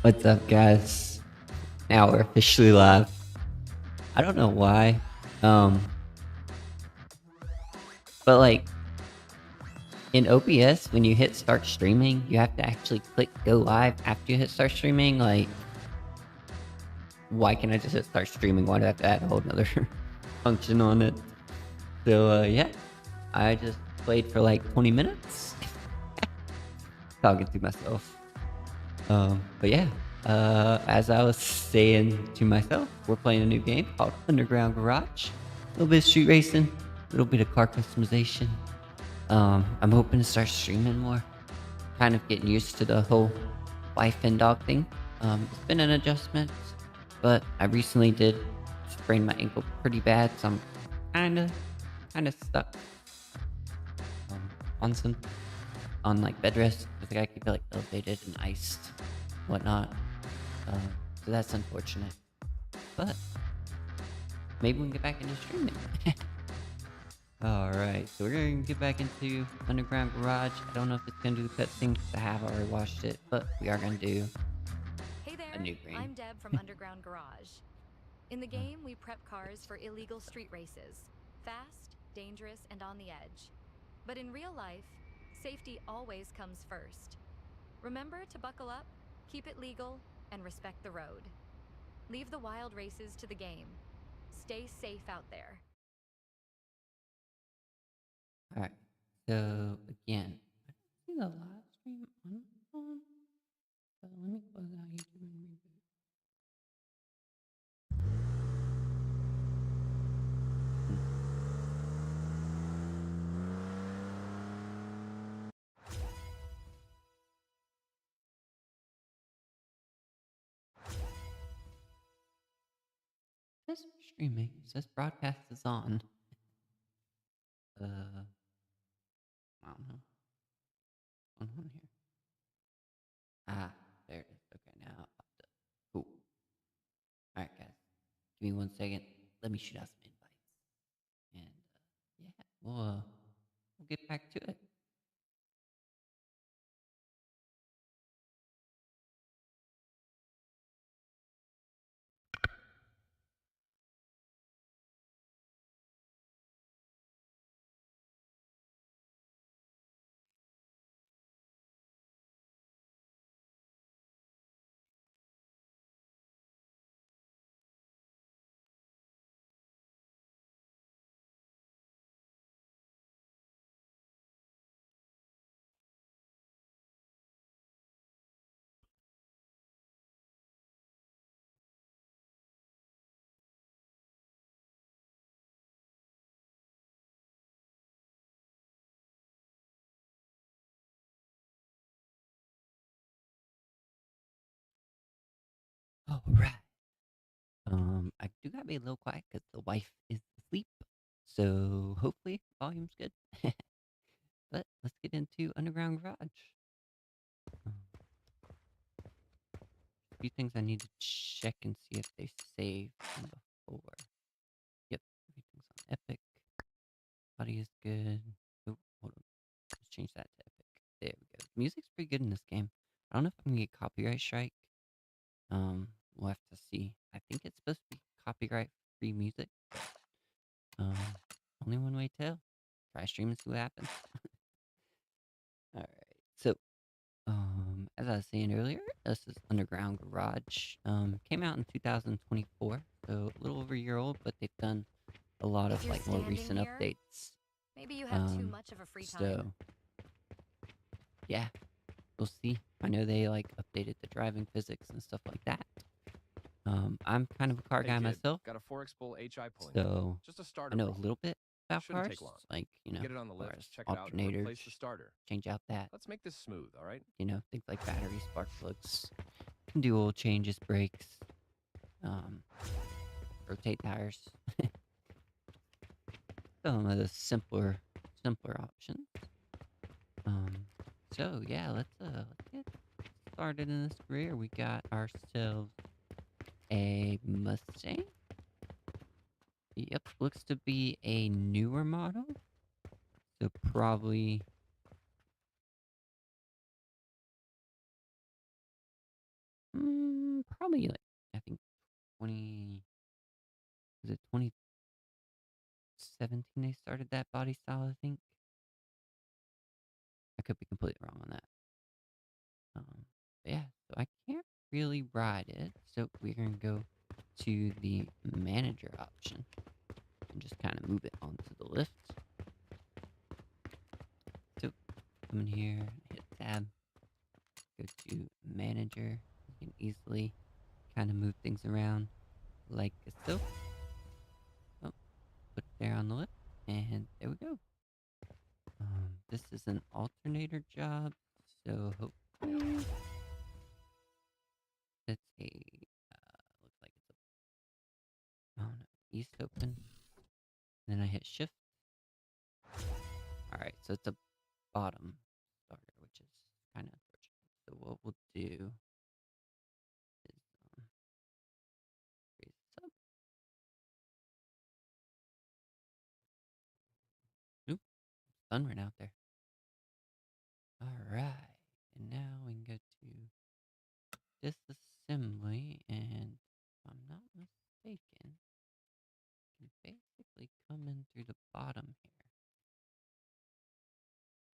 What's up, guys? Now we're officially live. I don't know why, um, but like in OBS, when you hit start streaming, you have to actually click go live after you hit start streaming. Like, why can't I just hit start streaming? Why do I have to add a whole nother function on it? So, yeah, I just played for like 20 minutes, talking to myself. But yeah, as I was saying to myself, we're playing a new game called Underground Garage. A little bit of street racing, a little bit of car customization. I'm hoping to start streaming more. Kind of getting used to the whole wife and dog thing. It's been an adjustment, but I recently did sprain my ankle pretty bad, so I'm kind of stuck on some like bed rest because I gotta keep it like elevated and iced, whatnot. Uh, so that's unfortunate, but maybe we can get back into streaming. Alright, so we're gonna get back into Underground Garage. I don't know if it's gonna do the cutscene because I have already watched it, but we are gonna do Hey a there, new green. I'm Deb from Underground Garage. In the Uh, game, we prep cars for illegal street races. Fast, dangerous, and on the edge. But in real life, safety always comes first. Remember to buckle up, keep it legal, and respect the road. Leave the wild races to the game. Stay safe out there. Alright, so again, I don't see the live stream on my phone, so let me close out YouTube and reboot. It says streaming, it says broadcast is on. I don't know. What's going on here? Ah, there it is. Okay, now I'll have to. Cool. Alright, guys. Give me 1 second. Let me shoot out some invites. And yeah, we'll get back to it. All right. I do gotta be a little quiet because the wife is asleep. So hopefully volume's good. But let's get into Underground Garage. Um, a few things I need to check and see if they saved from before. Yep, everything's on Epic. Body is good. Oh, hold on. Let's change that to Epic. There we go. Music's pretty good in this game. I don't know if I'm gonna get copyright strike. We'll have to see. I think it's supposed to be copyright free music. Um, only one way to tell. Try stream and see what happens. All right. So, as I was saying earlier, this is Underground Garage. Came out in 2024, so a little over a year old, but they've done a lot If of you're like more standing recent here, updates. maybe you have too Um, much of a free time. so yeah, we'll see. I know they like updated the driving physics and stuff like that. I'm kind of a car Hey guy kid, myself, got a 4X Bull HI pulling kit. so Just a I starter know a problem. little bit about Shouldn't cars, take long. like, Get it on the as far lift, as check it out, and alternators, replace the starter. change out that, Let's make this smooth, all right? things like batteries, spark plugs, can do oil changes, brakes, um, rotate tires, some of the simpler options. Um, so yeah, let's get started in this career. We got ourselves a Mustang. Yep, looks to be a newer model. So probably, Probably like I think 20 was it 2017 they started that body style, I think. I could be completely wrong on that. Yeah, so I can't really ride it, so we're gonna go to the manager option and just kind of move it onto the lift. So come in here, hit tab, go to manager. You can easily kind of move things around like so. Oh, put it there on the lift, and there we go. This is an alternator job, so hopefully it's a looks like it's a, oh no, east open. Then I hit shift. All right, so it's a bottom starter, which is kind of unfortunate. So what we'll do is raise this up. Oop, sun ran out there. All right, and now we can go to disassembly, and if I'm not mistaken, you can basically come in through the bottom here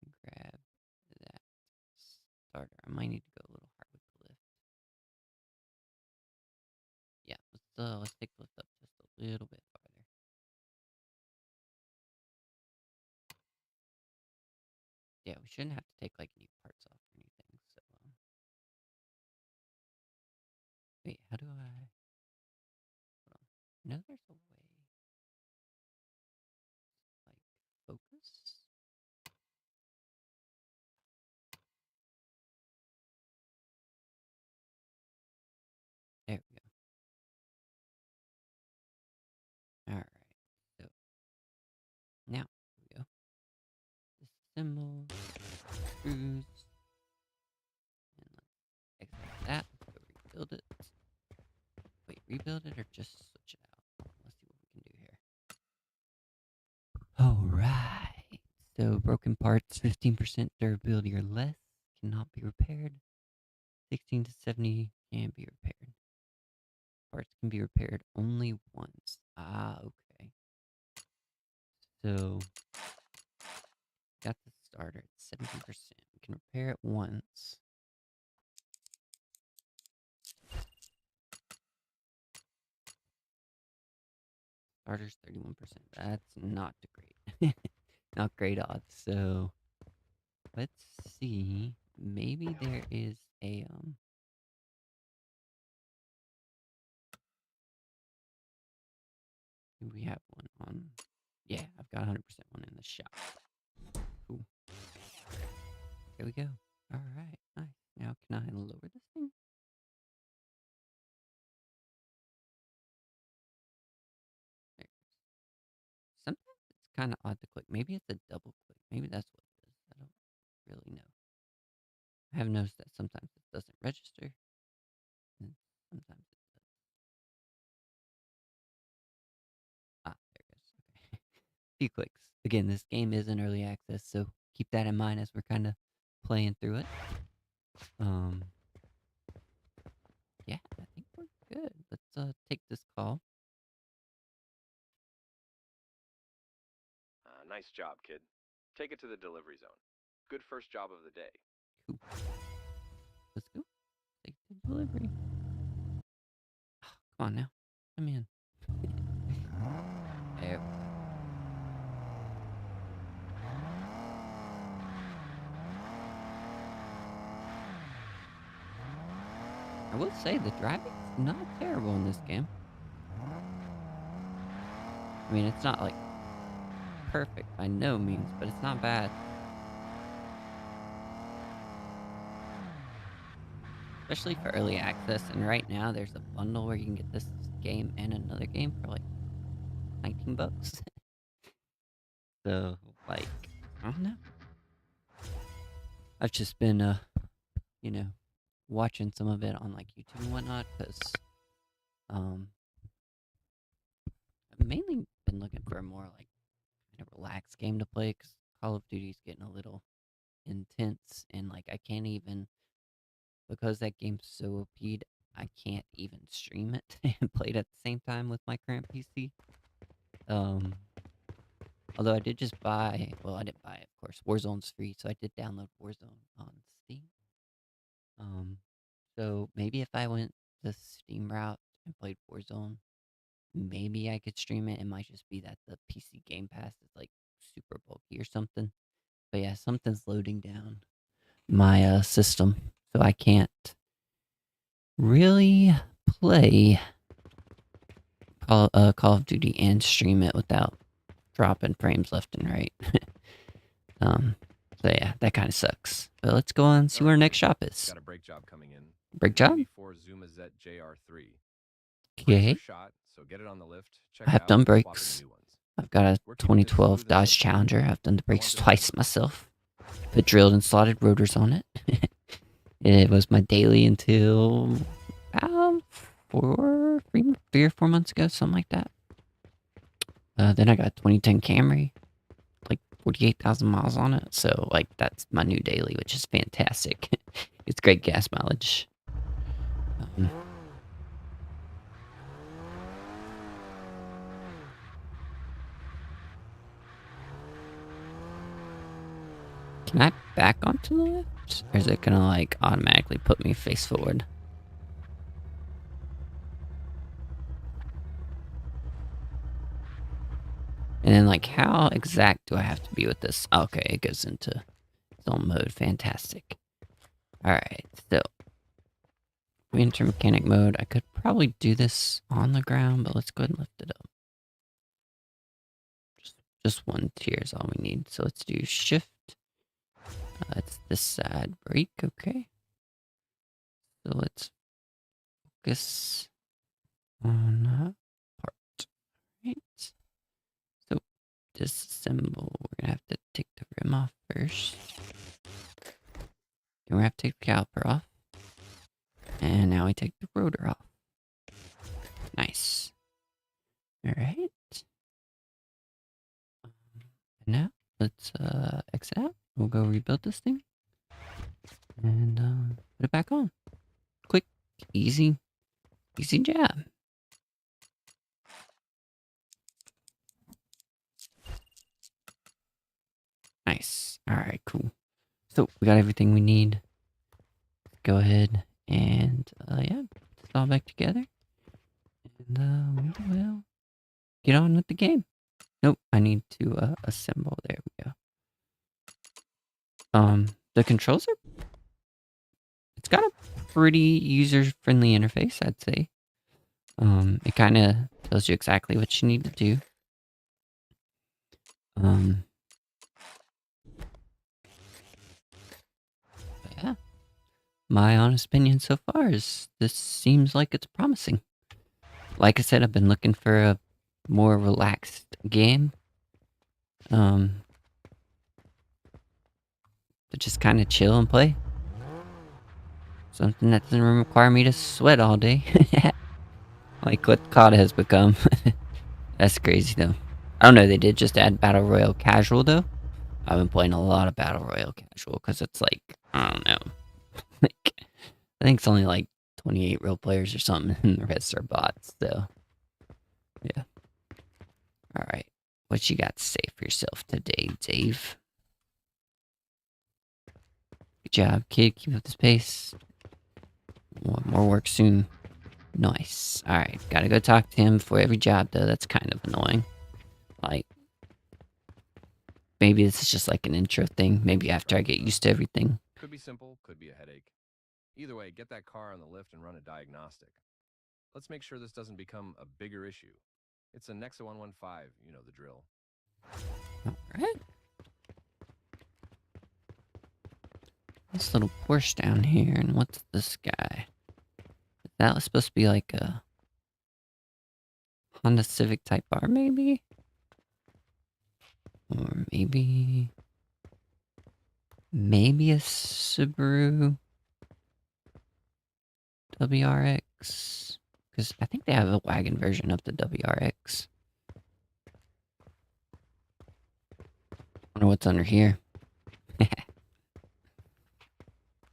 and grab that starter. I might need to go a little hard with the lift. Yeah, let's take the lift up just a little bit farther. Yeah, we shouldn't have to take like any parts off or anything. So, wait, how do I? Hold on. No, there's a way. Like focus. There we go. All right. So now here we go. Disassemble screws, and let's exit that. Let's go rebuild it. Wait, rebuild it or just switch it out? Let's see what we can do here. All right. So broken parts, 15% durability or less, cannot be repaired. 16 to 70 can be repaired. Parts can be repaired only once. Ah, okay. So got the starter at 70%. We can repair it once. Starter's 31%. That's not great. Not great odds. So let's see. Maybe there is a we have one on. Yeah, I've got 100% one in the shop. Cool. There we go. All right, nice. Now can I lower this thing? There. Sometimes it's kind of odd to click. Maybe it's a double click. Maybe that's what it is. I don't really know. I have noticed that sometimes it doesn't register, and sometimes it does. Ah, there it goes. Okay. Few clicks. Again, this game is in early access, so keep that in mind as we're kind of playing through it. Yeah, I think we're good. Let's take this call. Nice job, kid. Take it to the delivery zone. Good first job of the day. Cool. Let's go. Take the delivery. Come on now. Come in. There. I will say the driving's not terrible in this game. I mean, it's not like perfect by no means, but it's not bad. Especially for early access, and right now there's a bundle where you can get this game and another game for like 19 bucks. So, like, I don't know. I've just been, you know, watching some of it on like YouTube and whatnot, because I've mainly been looking for a more like kind of relaxed game to play, because Call of Duty's getting a little intense, and like I can't even, because that game's so OP'd, I can't even stream it and play it at the same time with my current PC. Um, although I did just buy, well, I didn't buy it, of course. Warzone's free, so I did download Warzone on Steam. Um, so maybe if I went the Steam route and played Warzone, maybe I could stream it. It might just be that the PC Game Pass is like super bulky or something. But yeah, something's loading down my system, so I can't really play Call of Duty and stream it without dropping frames left and right. um, so yeah, that kind of sucks. But let's go on and see where our next shop is. Got a brake job coming in. Brake job? 94 Zuma Z JR3. Okay. Brakes are shot, so get it on the lift. Check I have it out, done and swap in brakes. new ones. I've got a We're keeping it 2012 smooth and Dodge simple. Challenger. I've done the brakes Want this twice myself. Put drilled and slotted rotors on it. It was my daily until about 3 or 4 months ago, something like that. Then I got a 2010 Camry, like 48,000 miles on it. So, like, that's my new daily, which is fantastic. It's great gas mileage. Can I back onto the left? Or is it gonna, like, automatically put me face forward? And then, like, how exact do I have to be with this? Okay, it goes into its own mode. Fantastic. Alright, so we enter mechanic mode. I could probably do this on the ground, but let's go ahead and lift it up. Just one tier is all we need. So let's do shift. It's this side brake, okay. So let's focus on that part, right? So disassemble. We're gonna have to take the rim off first. Then we have to take the caliper off. And now we take the rotor off. Nice. Alright. And now let's exit out. We'll go rebuild this thing. And put it back on. Quick, easy job. Nice. Alright, cool. So we got everything we need. Go ahead and yeah, put this all back together. And we will get on with the game. Nope, I need to assemble. There we go. The controls are, it's got a pretty user-friendly interface, I'd say. It kind of tells you exactly what you need to do. But yeah, my honest opinion so far is this seems like it's promising. Like I said, I've been looking for a more relaxed game. To just kind of chill and play. Something that doesn't require me to sweat all day. Like what COD has become. That's crazy though. I don't know, they did just add Battle Royale Casual though. I've been playing a lot of Battle Royale Casual because it's like, I don't know. Like, I think it's only like 28 real players or something and the rest are bots, so. Yeah. Alright. What you got to say for yourself today, Dave? Good job, kid. Keep up the pace. Want more work soon. Nice. Alright, gotta go talk to him for every job, though. That's kind of annoying. Like, maybe this is just like an intro thing. Maybe after I get used to everything. Could be simple, could be a headache. Either way, get that car on the lift and run a diagnostic. Let's make sure this doesn't become a bigger issue. It's a Nexa 115, you know the drill. Alright. This little Porsche down here, and what's this guy? That was supposed to be like a Honda Civic Type R, maybe? Or maybe a Subaru WRX? Because I think they have a wagon version of the WRX. Wonder what's under here.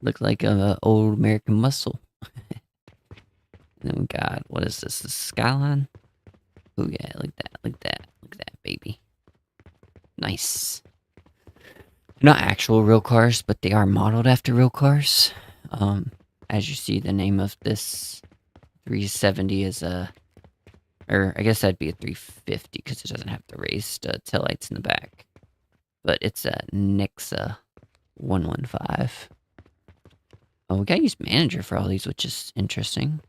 Looks like a old American muscle. And then we got, what is this? The Skyline? Oh yeah, look at that, look at that, look at that, baby. Nice. Not actual real cars, but they are modeled after real cars. As you see, the name of this 370 is or I guess that'd be a 350 because it doesn't have the raised taillights in the back. But it's a Nixa 115. Oh, we gotta use manager for all these, which is interesting.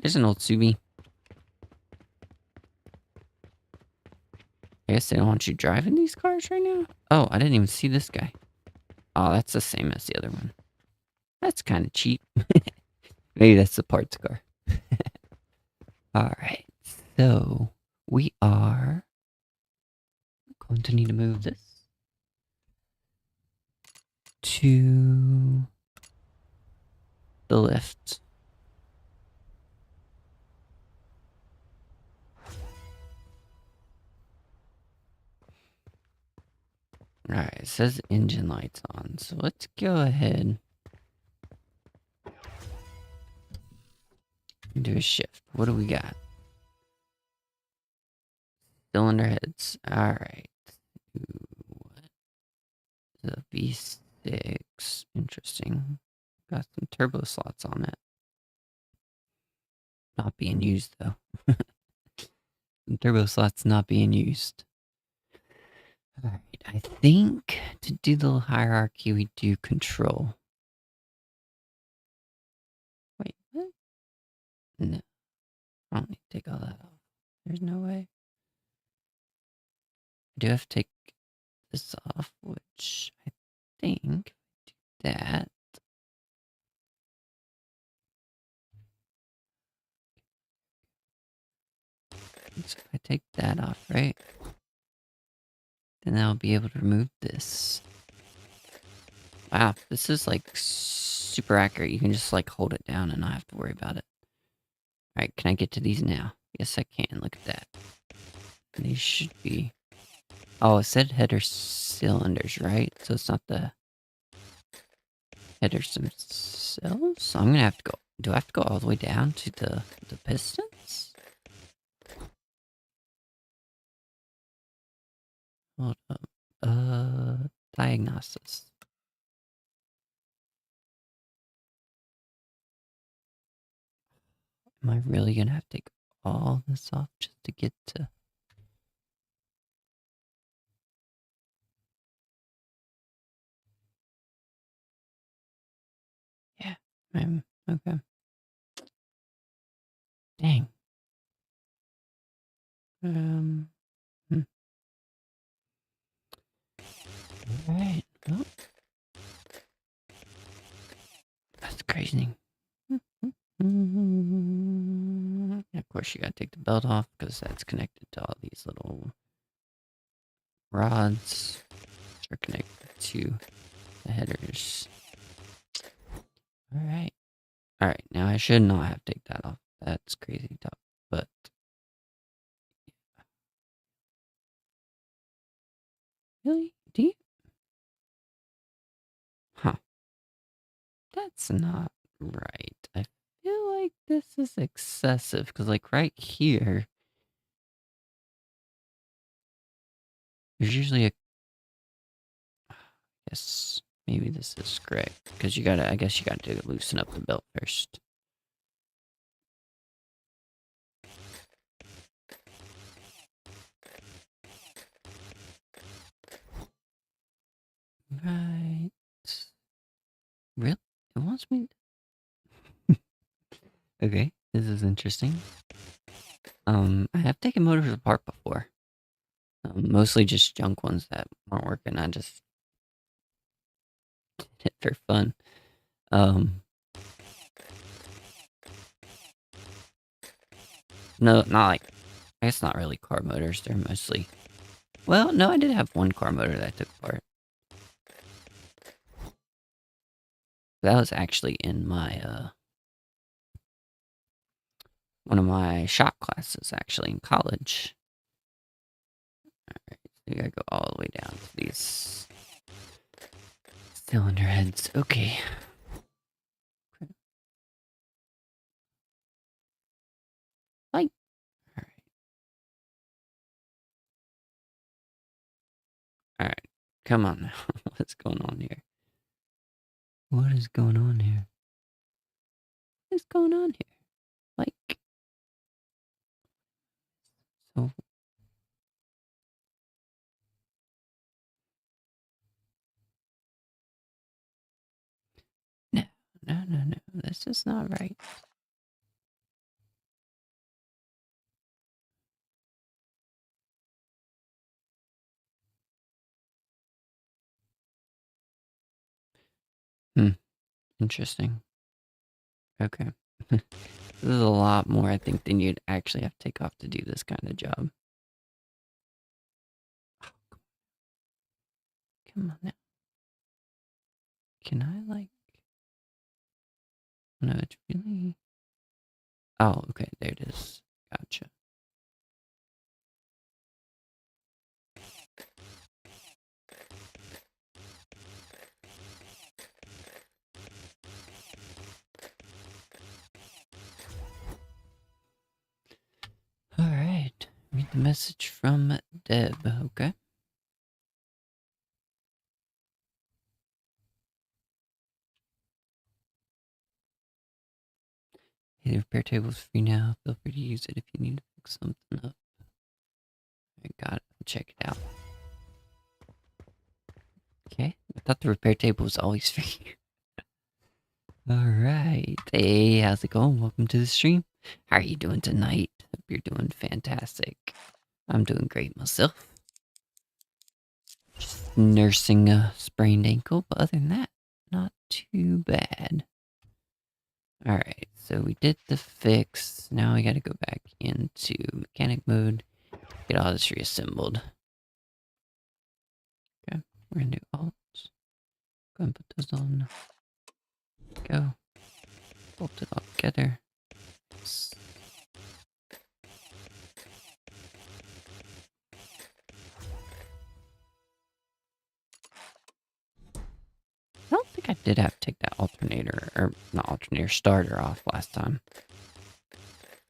There's an old Subi. I guess they don't want you driving these cars right now? Oh, I didn't even see this guy. Oh, that's the same as the other one. That's kind of cheap. Maybe that's the parts car. Alright, so we are going to need to move this to the left. Alright, it says engine lights on, so let's go ahead and do a shift. What do we got? Cylinder heads. Alright. The V6. Interesting. Got some turbo slots on it. Not being used, though. Some turbo slots not being used. Alright, I think to do the hierarchy, we do control. Wait, what? No. I don't need to take all that off. There's no way. I do have to take this off, which I think do that. So if I take that off, right? Then I'll be able to remove this. Wow, this is like super accurate. You can just like hold it down and not have to worry about it. Alright, can I get to these now? Yes, I can. Look at that. These should be... Oh, it said header cylinders, right? So it's not the headers themselves? So I'm gonna have to go... Do I have to go all the way down to the pistons? Hold up. Diagnosis. Am I really gonna have to take all this off just to get to... Yeah, I'm... Okay. Dang. Hmm. Alright, well... That's crazy. Of course, you gotta take the belt off because that's connected to all these little rods, which are connected to the headers. Alright. Alright, now I should not have to take that off. That's crazy tough, but... Really? Do you? Huh. That's not right. I feel like this is excessive because, like, right here, there's usually a... Guess maybe this is correct because you gotta... I guess you gotta loosen up the belt first. Right. Really? It wants me... Okay, this is interesting. I have taken motors apart before. Mostly just junk ones that weren't working. I just did it for fun. No, not like... I guess not really car motors. They're mostly... Well, no, I did have one car motor that I took apart. That was actually in my, one of my shop classes, actually, in college. Alright, so you gotta go all the way down to these cylinder heads. Okay. Alright, come on now. What's going on here? What is going on here? What is going on here? Like, so. No, no. That's just not right. Interesting. Okay. This is a lot more, I think, than you'd actually have to take off to do this kind of job. Come on now. Can I, like... No, it's really... Oh, okay, there it is. Gotcha. Alright. Read the message from Deb, okay? Hey, the repair table's free now. Feel free to use it if you need to fix something up. I got it. Check it out. Okay. I thought the repair table was always free. Alright. Hey, how's it going? Welcome to the stream. How are you doing tonight? Hope you're doing fantastic. I'm doing great myself. Just nursing a sprained ankle, but other than that, not too bad. Alright, so we did the fix. Now we gotta go back into mechanic mode. Get all this reassembled. Okay, we're gonna do alt. Go and put those on. Go. Bolt it all together. I don't think I did have to take that alternator, or not alternator, starter off last time.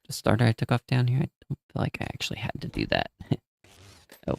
The starter I took off down here, I don't feel like I actually had to do that. Oh.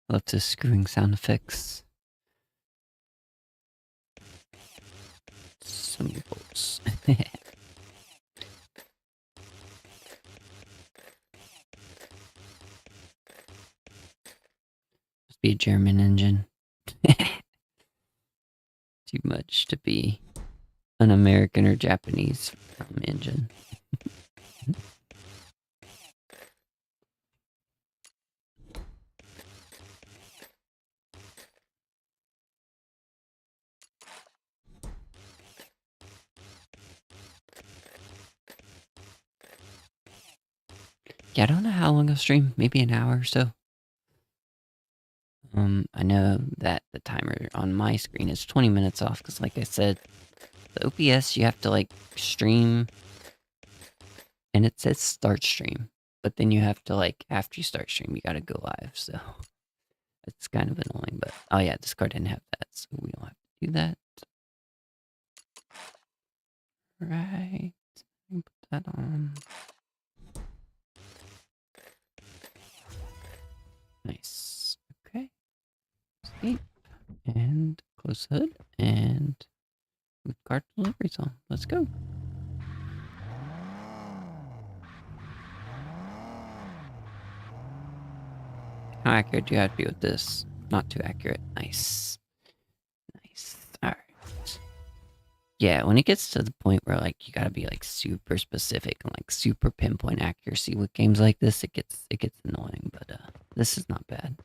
Love the screwing sound effects. So many bolts. Must be a German engine. Too much to be an American or Japanese engine. Yeah, I don't know how long I'll stream. Maybe an hour or so. I know that the timer on my screen is 20 minutes off because, like I said, the OBS you have to like stream, and it says start stream, but then you have to like after you start stream you gotta go live. So it's kind of annoying. But oh yeah, this card didn't have that, so we don't have to do that. Right. Put that on. Nice. Okay. Escape. And close the hood. And move card delivery on. Let's go. How accurate do you have to be with this? Not too accurate. Nice. Nice. Alright. Yeah, when it gets to the point where like you gotta be like super specific and like super pinpoint accuracy with games like this, it gets annoying, but this is not bad.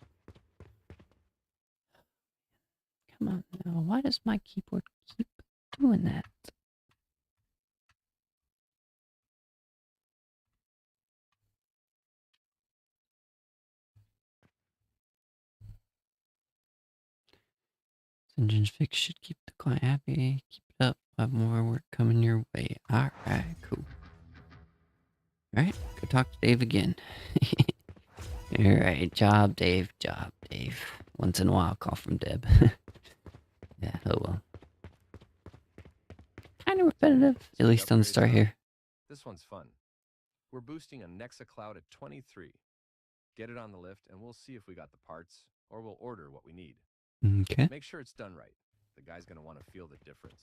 Come on now, why does my keyboard keep doing that? Engine's fix should keep the client happy. Keep it up. Have more work coming your way. Alright, cool. Alright, go talk to Dave again. Alright, job, Dave. Job, Dave. Once in a while, call from Deb. Yeah, oh well. Kind of repetitive, at least on the start here. This one's fun. We're boosting a Nexa Cloud at 23. Get it on the lift, and we'll see if we got the parts, or we'll order what we need. Okay. Make sure it's done right. The guy's gonna want to feel the difference.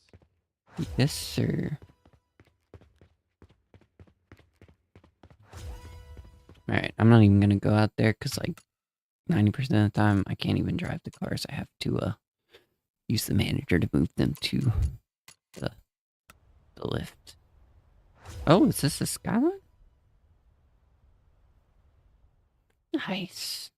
Yes, sir. Alright, I'm not even gonna go out there because, like, 90% of the time I can't even drive the cars. I have to use the manager to move them to the lift. Oh, is this a Skyline? Nice.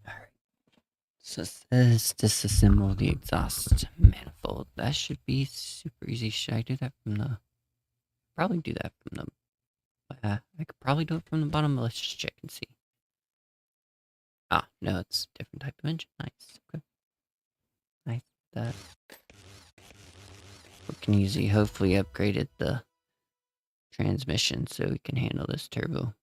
Alright. So it says disassemble the exhaust manifold. That should be super easy. Should I do that from the... Probably do that from the... I could probably do it from the bottom, but let's just check and see. Ah, no, it's a different type of engine. Nice. Okay. Nice. That. We can easily, hopefully, upgraded the transmission so we can handle this turbo.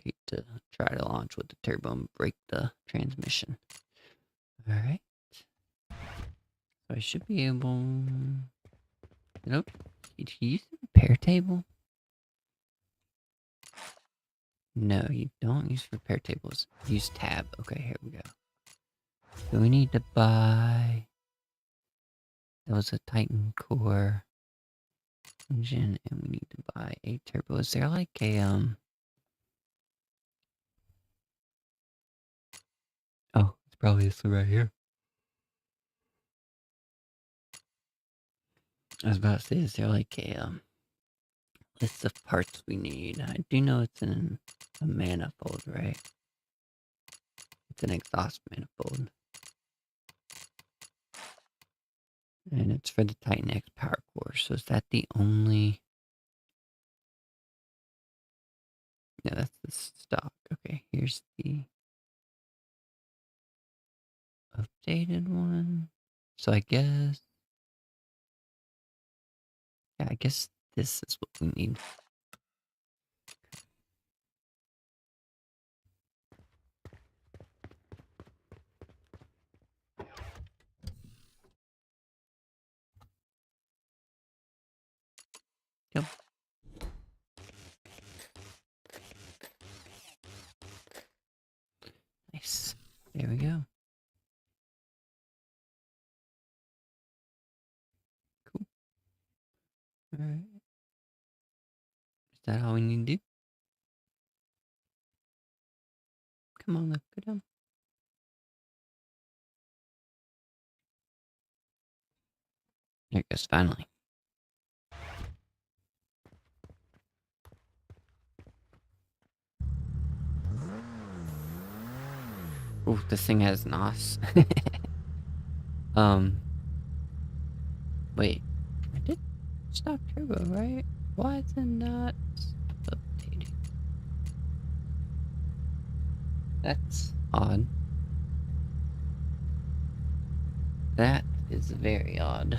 Need to try to launch with the turbo and break the transmission. Alright. So I should be able... Nope. Did you use the repair table? No, you don't use repair tables. Use tab. Okay, here we go. So we need to buy... That was a Titan Core engine, and we need to buy a turbo. Is there like a, Oh, it's probably this one right here. I was about to say, is there like a, list of parts we need? I do know it's in a manifold, right? It's an exhaust manifold. And it's for the Titan X power core. So is that the only... Yeah, that's the stock. Okay, here's the updated one. So I guess... Yeah, I guess this is what we need. Yep. Nice. There we go. Cool. Alright. Is that all we need to do? Come on, look, go down. There it goes, finally. Ooh, this thing has NOS. Wait. I did stock turbo, right? Why is it not updated? That's odd. That is very odd.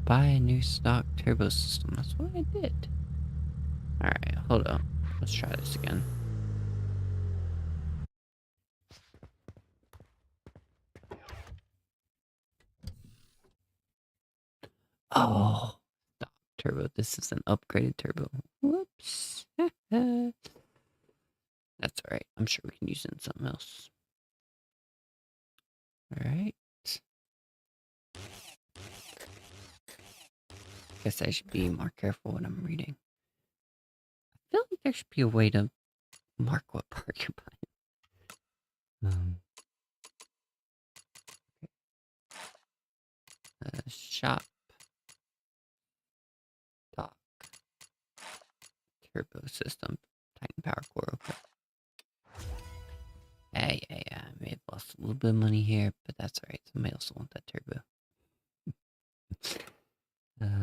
Buy a new stock turbo system. That's what I did. Alright, hold up. Let's try this again. Oh, stock turbo. This is an upgraded turbo. Whoops. That's alright. I'm sure we can use it in something else. Alright. guess I should be more careful when I'm reading. I feel like there should be a way to mark what part you're buying. Shop. Dock. Turbo system. Titan power core. Okay. Yeah. I may have lost a little bit of money here, but that's alright. Somebody else will want that turbo. Okay.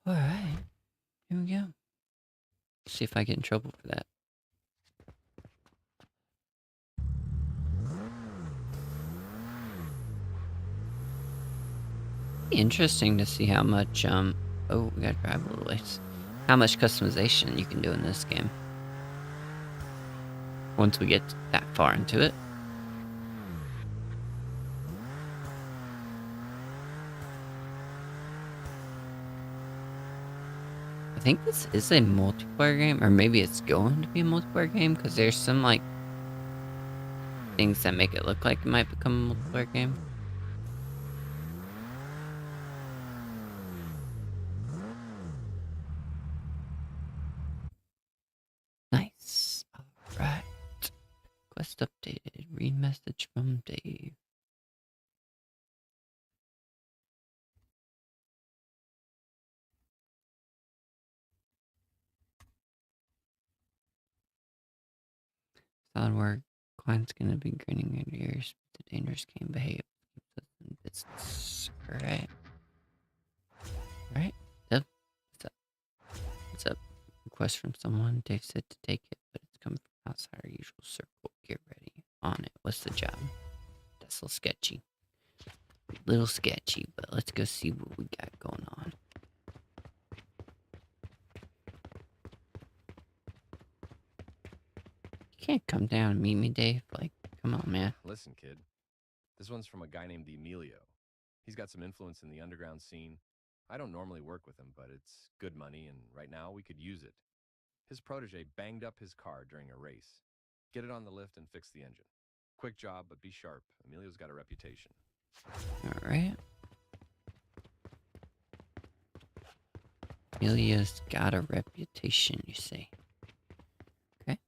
Alright. Here we go. See if I get in trouble for that. Interesting to see how much, oh, we gotta drive a little ways. How much customization you can do in this game. Once we get that far into it. I think this is a multiplayer game, or maybe it's going to be a multiplayer game, because there's some, like, things that make it look like it might become a multiplayer game. Nice. Alright. Quest updated. Read message from Dave. Solid work. Client's gonna be grinning at ears. The dangerous game behave. Business. Alright. Alright. Yep. What's up? What's up? Request from someone. Dave said to take it, but it's come from outside our usual circle. Get ready. On it. What's the job? That's a little sketchy. Little sketchy, but let's go see what we got going on. You can't come down and meet me, Dave. Like, come on, man. Listen, kid. This one's from a guy named Emilio. He's got some influence in the underground scene. I don't normally work with him, but it's good money, and right now we could use it. His protege banged up his car during a race. Get it on the lift and fix the engine. Quick job, but be sharp. Emilio's got a reputation. Alright. Emilio's got a reputation, you say. Okay.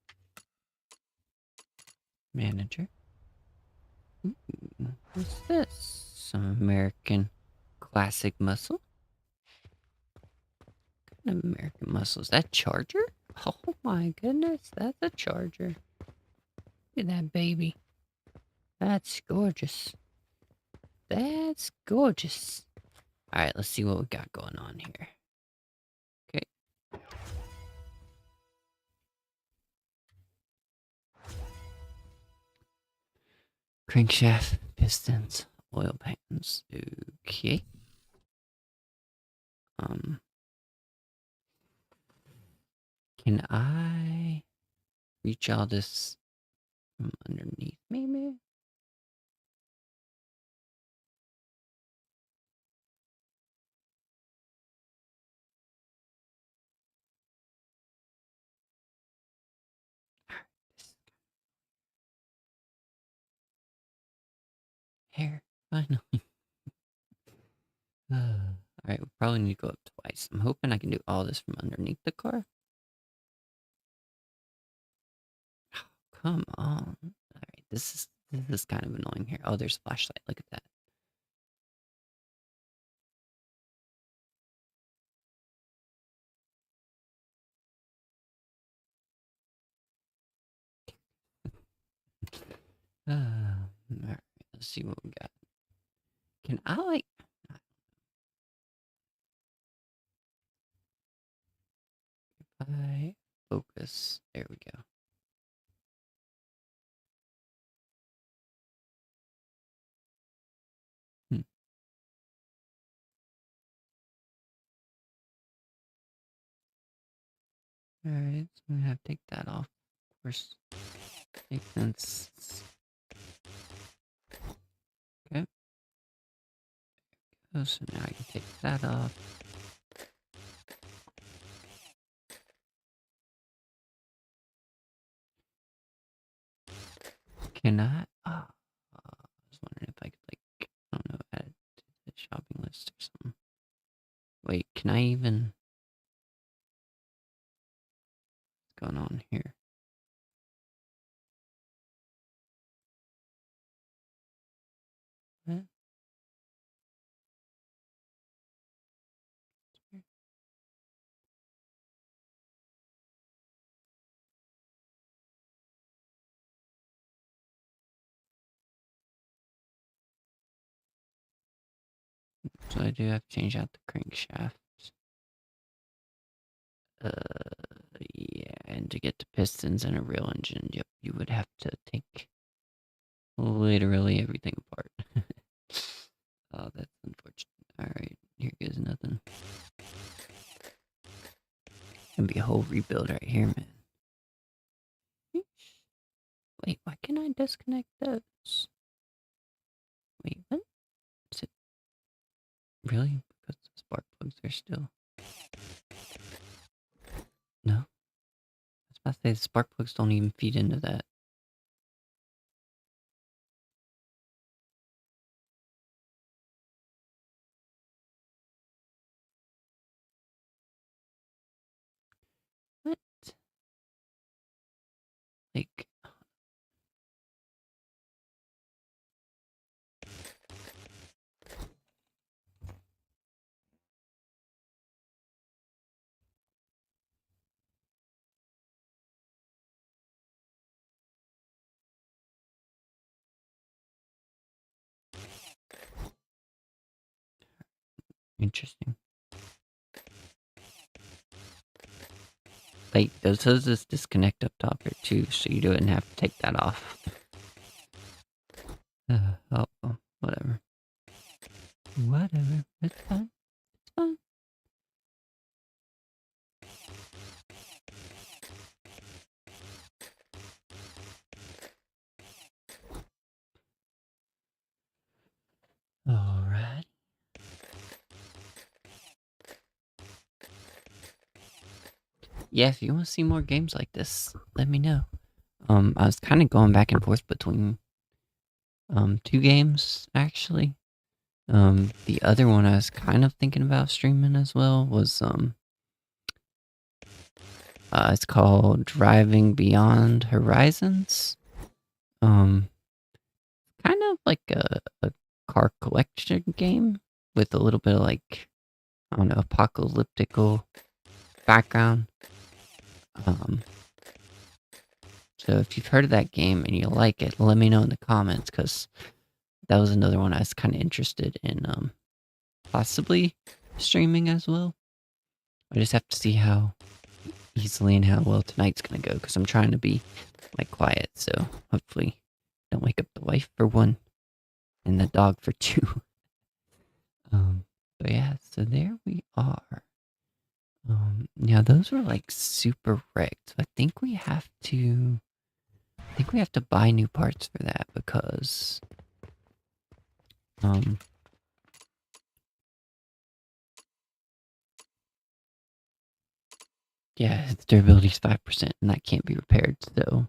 Manager. Ooh, what's this? Some American classic muscle? What kind of American muscle? Is that Charger? Oh my goodness, that's a Charger. Look at that baby. That's gorgeous. That's gorgeous. Alright, let's see what we got going on here. Okay. Crankshaft, pistons, oil pans. Okay. Can I reach all this from underneath, maybe? Here, finally. Alright, we'll probably need to go up twice. I'm hoping I can do all this from underneath the car. Oh, come on. Alright, this is kind of annoying here. Oh, there's a flashlight. Look at that. Alright, let's see what we got. Can I, like... If I focus... There we go. Alright, so I'm gonna have to take that off. Of course. Makes sense. Okay. So now I can take that off. Can I? I was wondering if I could, like, I don't know, add to the shopping list or something. Wait, can I even? What's going on here? What? So I do have to change out the crankshaft. Yeah, and to get the pistons in a real engine, yep, you would have to take literally everything apart. Oh, that's unfortunate. Alright, here goes nothing. Gonna be a whole rebuild right here, man. Wait, why can't I disconnect those? Wait, what? Is it really? Because the spark plugs are still. No? I was about to say the spark plugs don't even feed into that. What? Like, interesting. Like, those hoses disconnect up top here too, so you don't have to take that off. Oh, well, whatever. Whatever. It's fine. It's fine. Alright. Yeah, if you want to see more games like this, let me know. I was kind of going back and forth between two games actually. The other one I was kind of thinking about streaming as well was it's called Driving Beyond Horizons. Kind of like a car collection game with a little bit of, like, I don't know, apocalyptical background. So if you've heard of that game and you like it, let me know in the comments, because that was another one I was kind of interested in possibly streaming as well. I just have to see how easily and how well tonight's gonna go, because I'm trying to be, like, quiet, so hopefully don't wake up the wife for one and the dog for two. But yeah, so there we are. Now those were, like, super wrecked. So I think we have to buy new parts for that, because yeah, its durability is 5% and that can't be repaired, so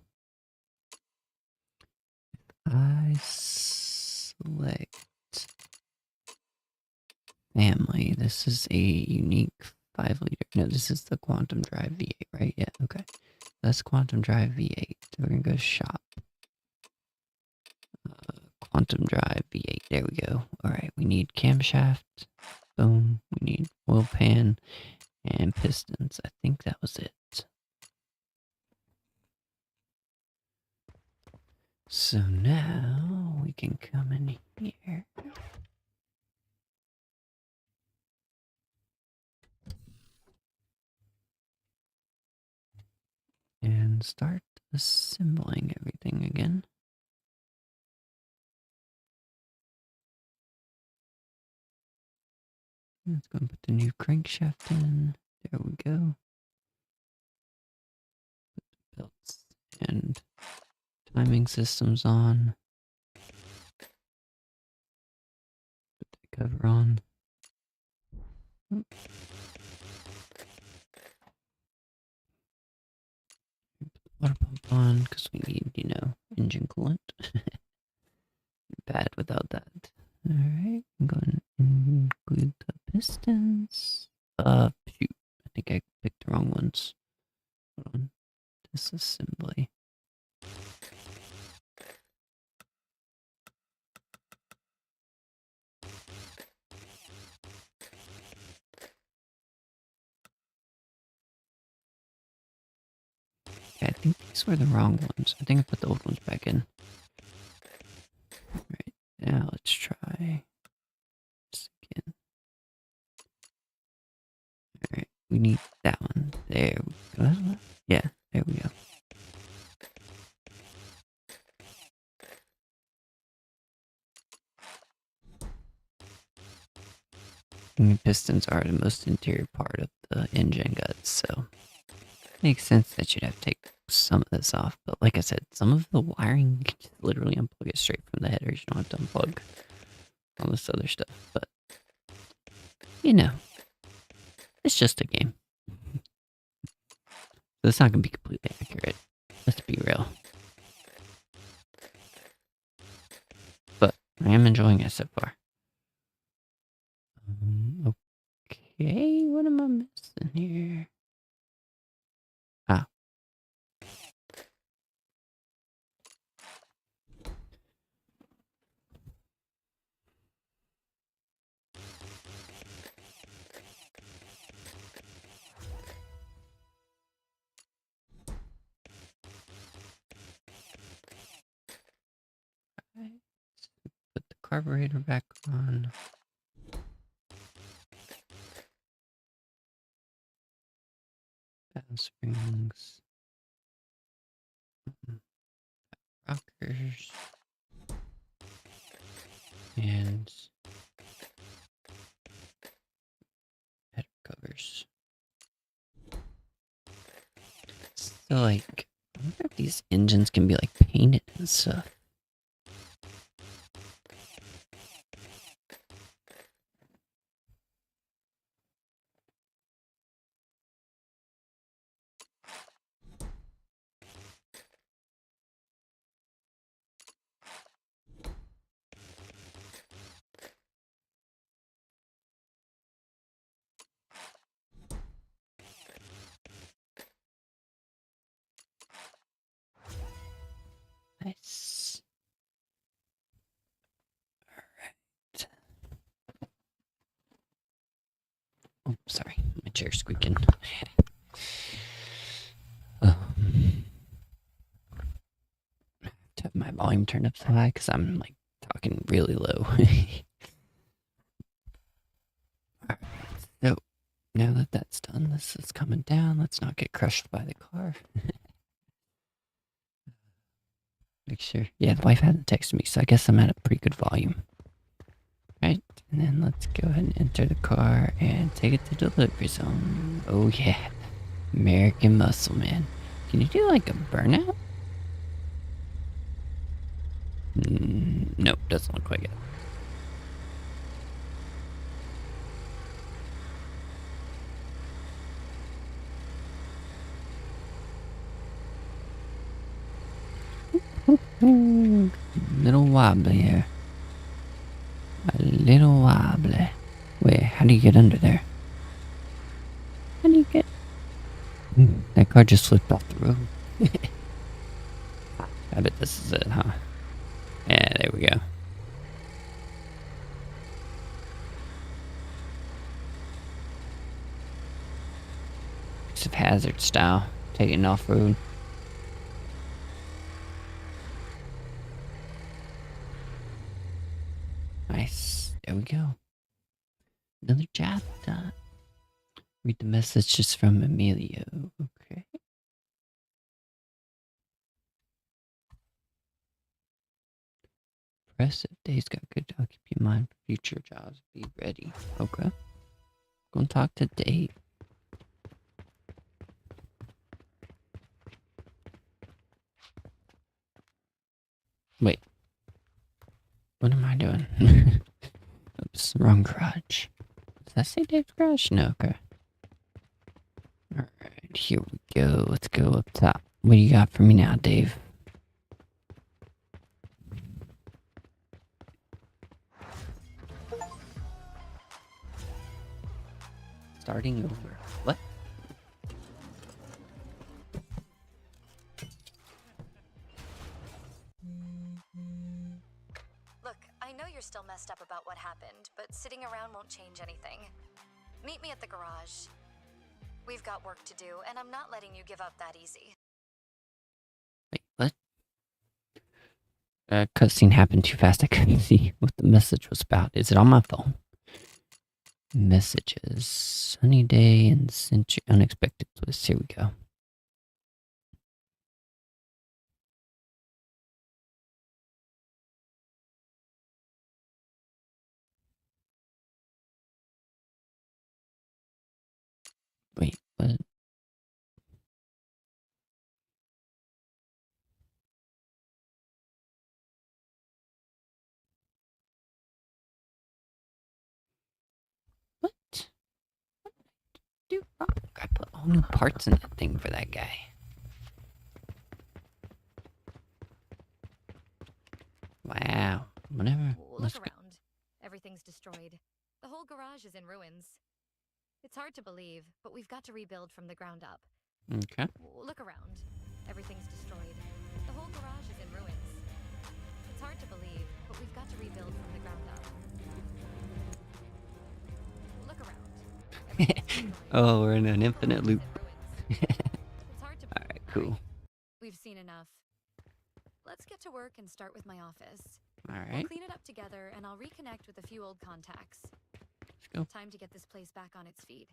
I select family. This is a unique 5-liter. No, this is the Quantum Drive V8, right? Yeah, okay. That's Quantum Drive V8. We're gonna go shop. Quantum Drive V8. There we go. Alright, we need camshaft. Boom. We need oil pan and pistons. I think that was it. So now we can come in here. And start assembling everything again. Let's go and put the new crankshaft in. There we go. Put the belts and timing systems on. Put the cover on. Put the water pump on, because we need, engine coolant. Bad without that. Alright, I'm going to include the pistons. Shoot. I think I picked the wrong ones. Hold on. Disassembly. Yeah, I think these were the wrong ones. I think I put the old ones back in. Alright, now let's try this again. Alright, we need that one. There we go. Yeah, there we go. And pistons are the most interior part of the engine guts, so makes sense that you'd have to take some of this off. But like I said, some of the wiring, you can just literally unplug it straight from the headers. You don't have to unplug all this other stuff. But, you know, it's just a game. So it's not going to be completely accurate. Let's be real. But I am enjoying it so far. Okay, what am I missing here? Ah. Put the carburetor back on. Balance springs. Rockers. And header covers. So, like, I wonder if these engines can be, like, painted and stuff. Nice. Alright. Oh, sorry. My chair's squeaking. I have to have my volume turned up so high because I'm, like, talking really low. Alright. So, now that that's done, this is coming down. Let's not get crushed by the car. Make sure. Yeah, the wife hasn't texted me, so I guess I'm at a pretty good volume. Right, and then let's go ahead and enter the car and take it to the delivery zone. Oh yeah, American Muscle Man. Can you do like a burnout? Nope, doesn't look like it. Little wobbly here. A little wobbly. Wait, how do you get under there? How do you get... that car just flipped off the road. I bet this is it, huh? Yeah, there we go. It's a hazard style, taking off-road. Nice. There we go. Another job done. Read the messages from Emilio. Okay. Impressive. Days got good to occupy your mind for future jobs. Be ready. Okay. Gonna talk to Dave. Wait. What am I doing? Oops, wrong garage. Does that say Dave's garage? No, okay. Alright, here we go. Let's go up top. What do you got for me now, Dave? Starting over. What? Look, I know you're still messed up about what happened, but sitting around won't change anything. Meet me at the garage. We've got work to do, and I'm not letting you give up that easy. Wait, what? Cutscene happened too fast. I couldn't see what the message was about. Is it on my phone? Messages. Sunny day and unexpected twist. Here we go. Wait, what? What? Do wrong? I put all new parts in that thing for that guy. Wow. Whatever. Look around. Everything's destroyed. The whole garage is in ruins. It's hard to believe, but we've got to rebuild from the ground up. Okay. Look around. Everything's destroyed. The whole garage is in ruins. It's hard to believe, but we've got to rebuild from the ground up. Look around. Everything's destroyed. Oh, we're in an The whole infinite garage is loop. in ruins. It's hard to Alright, cool. We've seen enough. Let's get to work and start with my office. We'll Alright, clean it up together, and I'll reconnect with a few old contacts. let's go. Time to get this place back on its feet.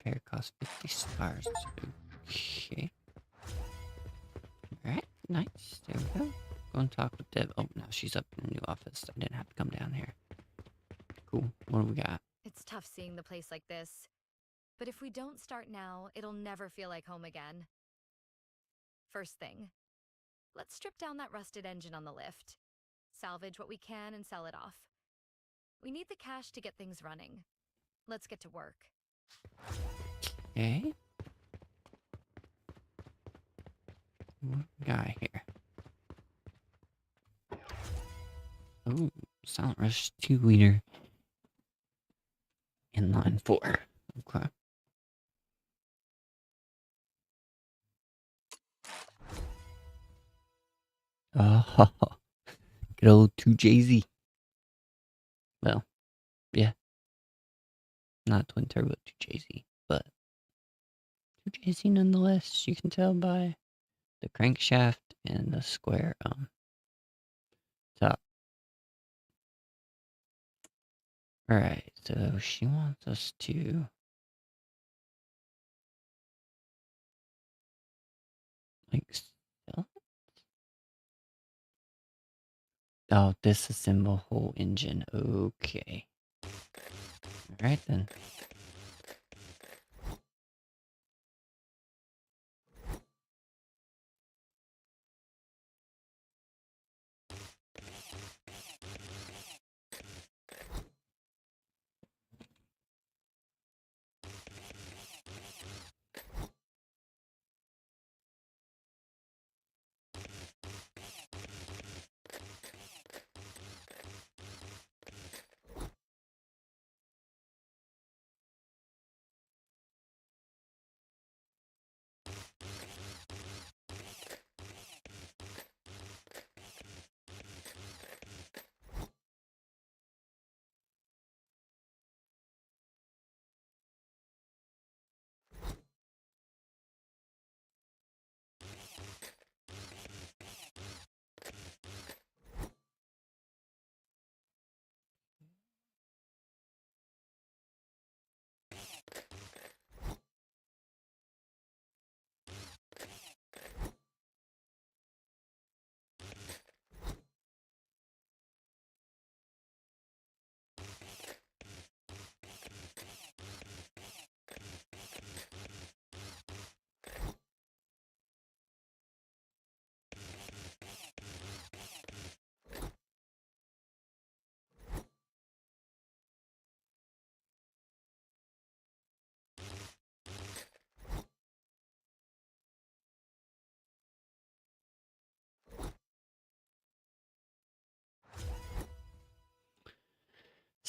Repair costs 50 stars. Okay. Alright, nice. There we go. Go and talk with Deb. Oh, now she's up in a new office. I didn't have to come down here. Cool. What do we got? It's tough seeing the place like this. But if we don't start now, it'll never feel like home again. First thing, let's strip down that rusted engine on the lift. Salvage what we can and sell it off. We need the cash to get things running. Let's get to work. Okay. What do we got here? Oh, Silent Rush 2-liter. Inline 4. Okay. Oh, good old 2JZ. Well, yeah. Not twin turbo 2JZ, but 2JZ nonetheless. You can tell by the crankshaft and the square top. Alright, so she wants us to like sell it? Oh, disassemble whole engine. Okay. Alright then.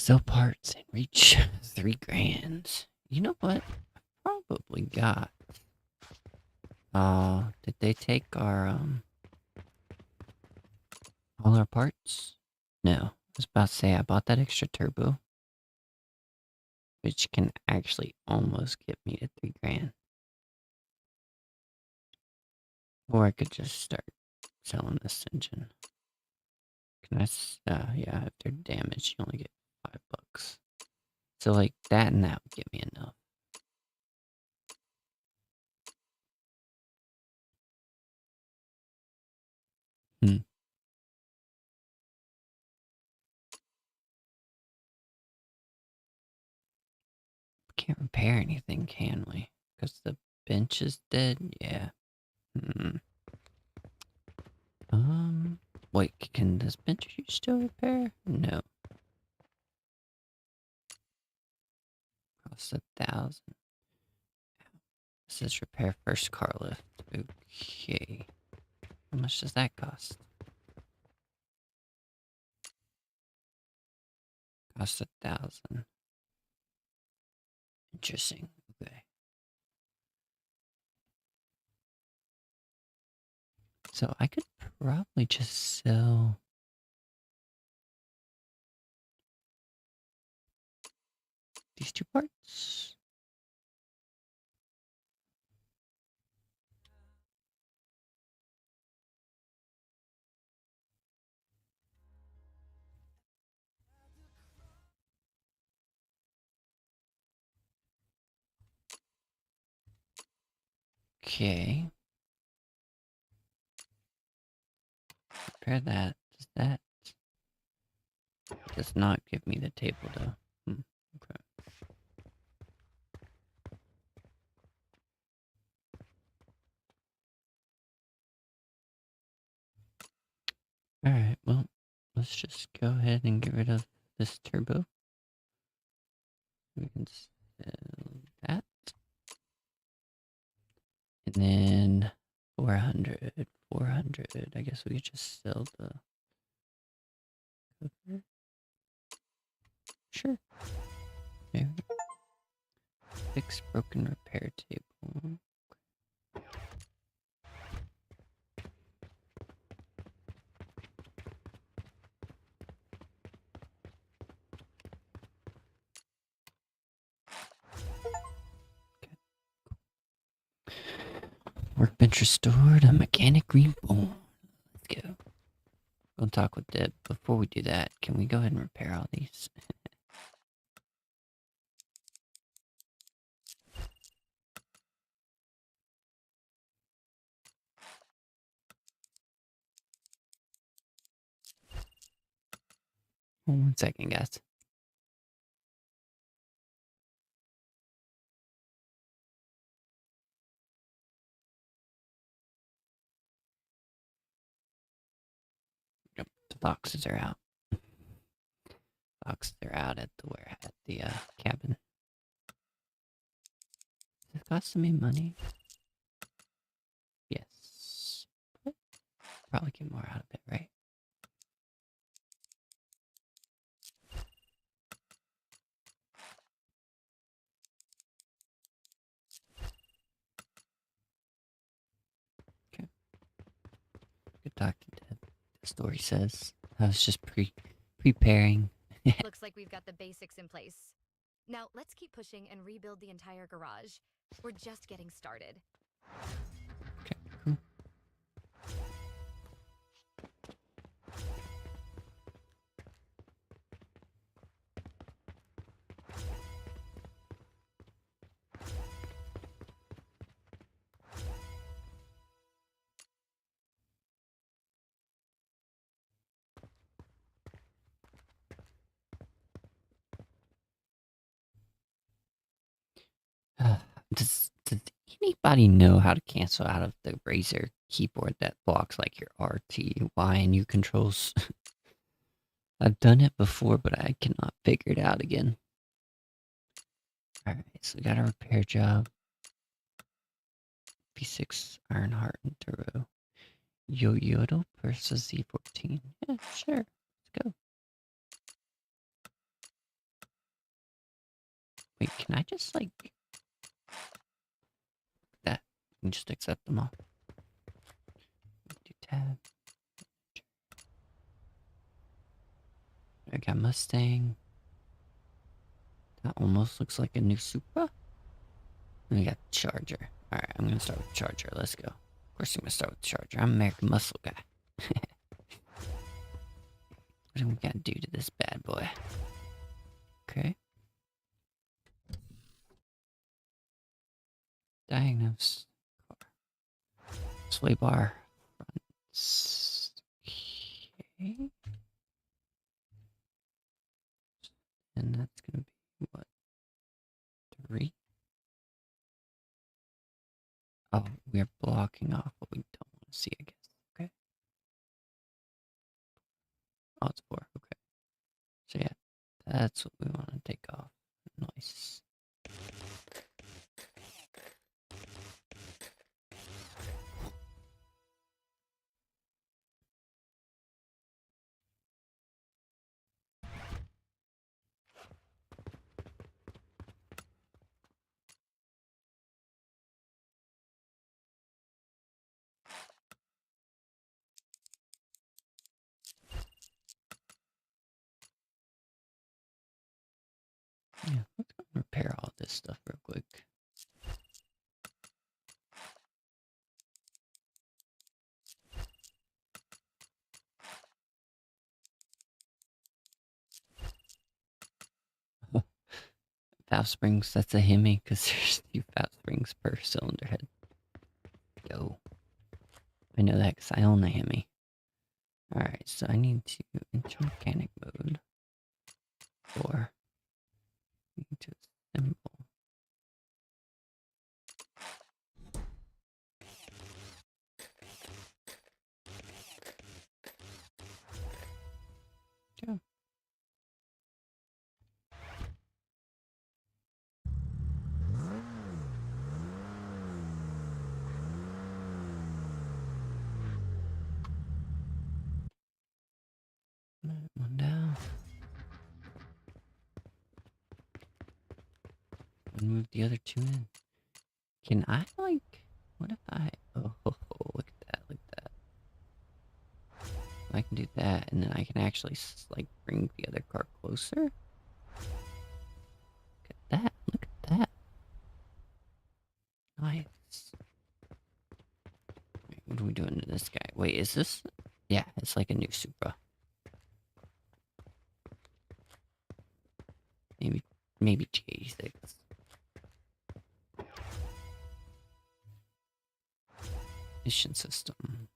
Sell parts and reach 3 grand. You know what? I probably got. Did they take our all our parts? No. I was about to say I bought that extra turbo, which can actually almost get me to 3 grand. Or I could just start selling this engine. Can I? Yeah, if they're damaged, you only get $5. So like that and that would get me enough. Hmm. Can't repair anything, can we? Because the bench is dead? Yeah. Hmm. Wait, can this bench you still repair? No. Costs 1,000. This says repair first car lift. Okay. How much does that cost? Costs 1,000. Interesting. Okay. So I could probably just sell these 2 parts. Okay. Repair that. Does that does not give me the table though. Okay. Alright, well, let's just go ahead and get rid of this turbo. We can sell that. And then 400, 400. I guess we could just sell the cover. Sure. There we go. Fix broken repair table. Workbench restored, a mechanic reborn. Let's go. We'll talk with Deb. Before we do that, can we go ahead and repair all these? Hold 1 second, guys. Yep, the boxes are out. Boxes are out at the cabin. Does it cost me money? Yes. But probably get more out of it, right? Okay. Good talking to Deb. The story says I was just preparing. Looks like we've got the basics in place. Now, let's keep pushing and rebuild the entire garage. We're just getting started. Okay, cool. Does anybody know how to cancel out of the Razer keyboard that blocks like your R, T, Y, and U controls? I've done it before, but I cannot figure it out again. Alright, so we got a repair job. P6 Ironheart and Turbo. Yodel versus Z14. Yeah, sure. Let's go. Wait, can I just like that and just accept them all? Do tab. I got Mustang. That almost looks like a new Supra. And we got Charger. Alright, I'm gonna start with Charger. Let's go. Of course I'm gonna start with Charger. I'm American Muscle guy. What do we gotta do to this bad boy? Okay. Diagnose. Sway bar. Fronts. Okay. And that's gonna be what? 3? Oh, we're blocking off what we don't want to see, I guess. Okay. Oh, it's 4. Okay. So yeah, that's what we want to take off. Nice. Yeah, let's go repair all this stuff real quick. Valve springs, that's a Hemi, because there's 2 valve springs per cylinder head. Yo. I know that because I own a Hemi. Alright, so I need to enter mechanic mode. Or need to assemble. Go. One down. And move the other 2 in. Can I, like, what if I, oh, look at that, look at that. I can do that, and then I can actually, like, bring the other car closer. Look at that, look at that. Nice. Wait, what are we doing to this guy? Wait, is this, yeah, it's like a new Supra. Maybe G86. Mission system.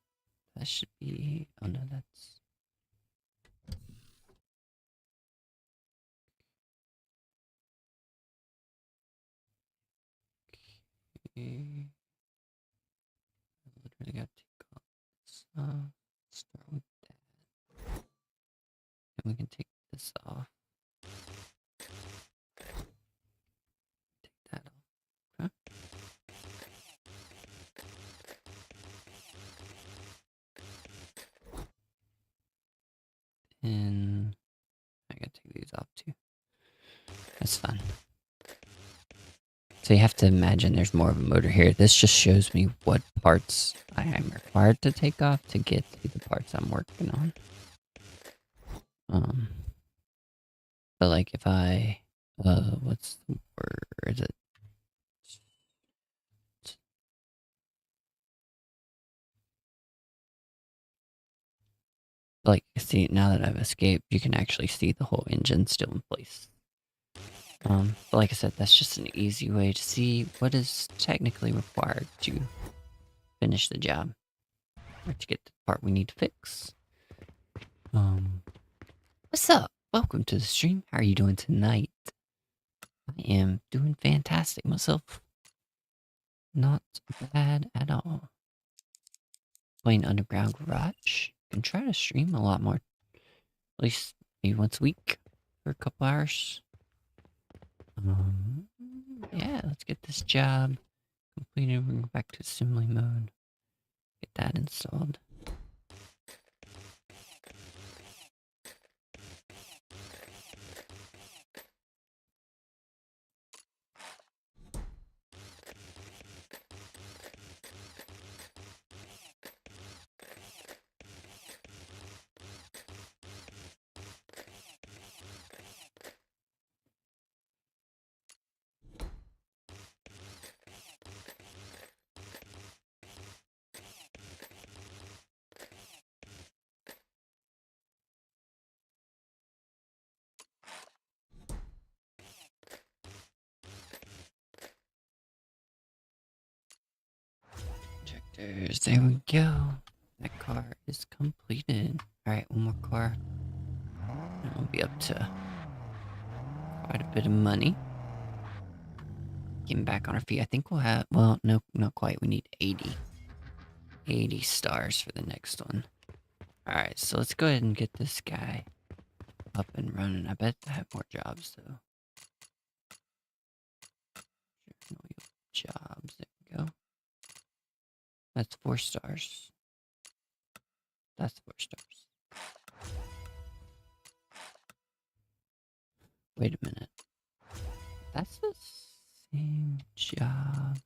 That should be, oh no, that's... Okay. I literally gotta take off this off. Start with that. And we can take this off. Take that off. Okay. And I gotta take these off too. That's fun. So you have to imagine there's more of a motor here. This just shows me what parts I am required to take off to get to the parts I'm working on. But like if I, what's the word? Like, see, now that I've escaped, you can actually see the whole engine still in place. But like I said, that's just an easy way to see what is technically required to finish the job. Or to get the part we need to fix. What's up? Welcome to the stream. How are you doing tonight? I am doing fantastic myself. Not bad at all. Playing Underground Garage. Can try to stream a lot more. At least maybe once a week for a couple hours. Yeah, let's get this job completed. We're gonna go back to assembly mode. Get that installed. Shifters. There we go. That car is completed. Alright, one more car. And we'll be up to quite a bit of money. Getting back on our feet. I think we'll have, well, no, not quite. We need 80. 80 stars for the next one. Alright, so let's go ahead and get this guy up and running. I bet I have more jobs, though. Jobs. There we go. That's 4 stars. That's 4 stars. Wait a minute. That's the same job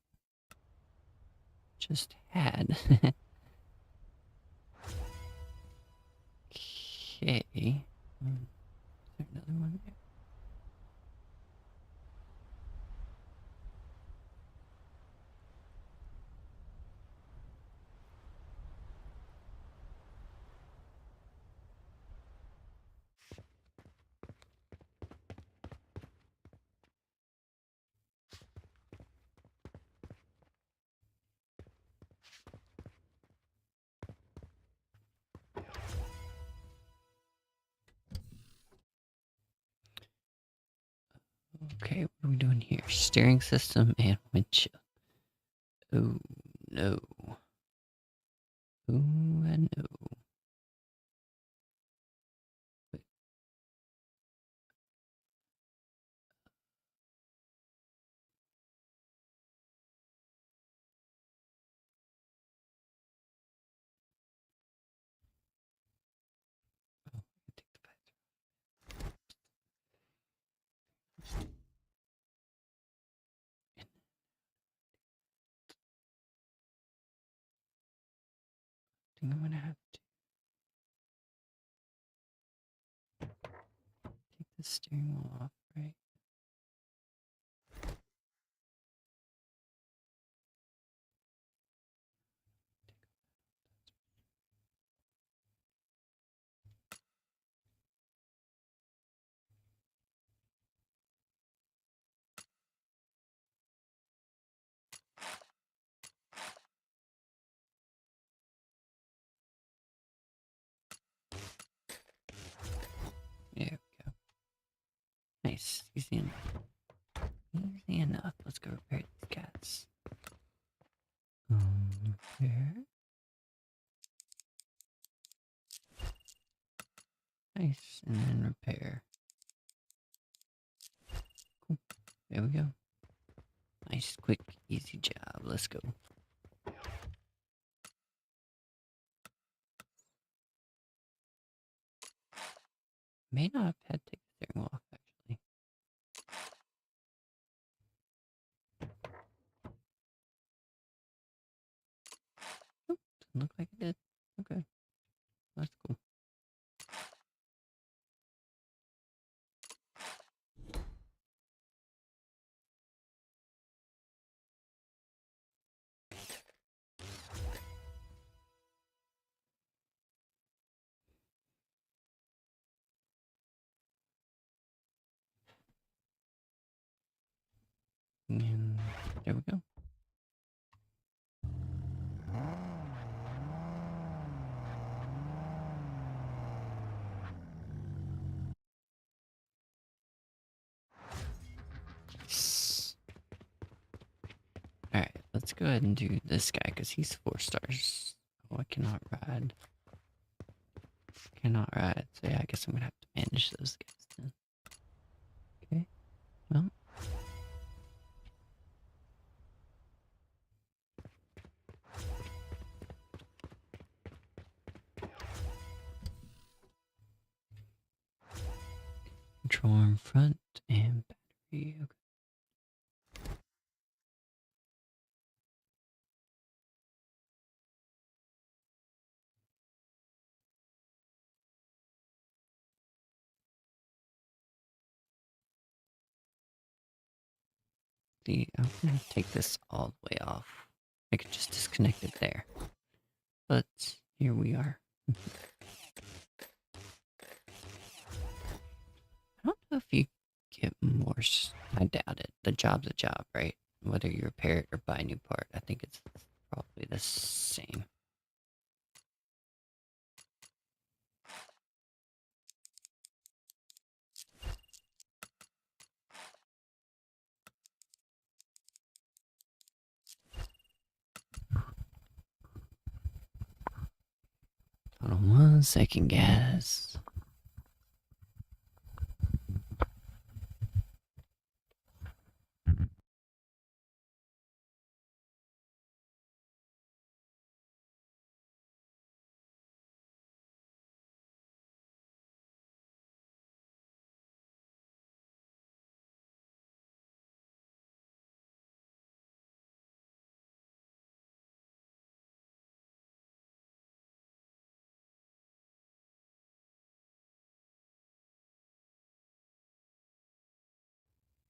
just had. Okay. Is there another one there? Okay, what are we doing here? Steering system and windshield. Oh no. Oh no. Wait. Oh, I take the bathroom. I think I'm gonna have to take the steering wheel off, right? There we go. Nice. Easy enough. Easy enough. Let's go repair these cats. Repair. Nice. And then repair. Cool. There we go. Nice, quick, easy job. Let's go. May not have had to take the steering wheel off, actually. Nope, doesn't look like it did. Okay, that's cool. And there we go. Yes. Alright, let's go ahead and do this guy because he's 4 stars. Oh, I cannot ride. Cannot ride. So yeah, I guess I'm gonna have to manage those guys then. Okay. Well. Control arm front and battery. Okay. See, I'm gonna take this all the way off. I could just disconnect it there. But here we are. I don't know if you get more. I doubt it. The job's a job, right? Whether you repair it or buy a new part, I think it's Probably the same. Hold on 1 second, guys.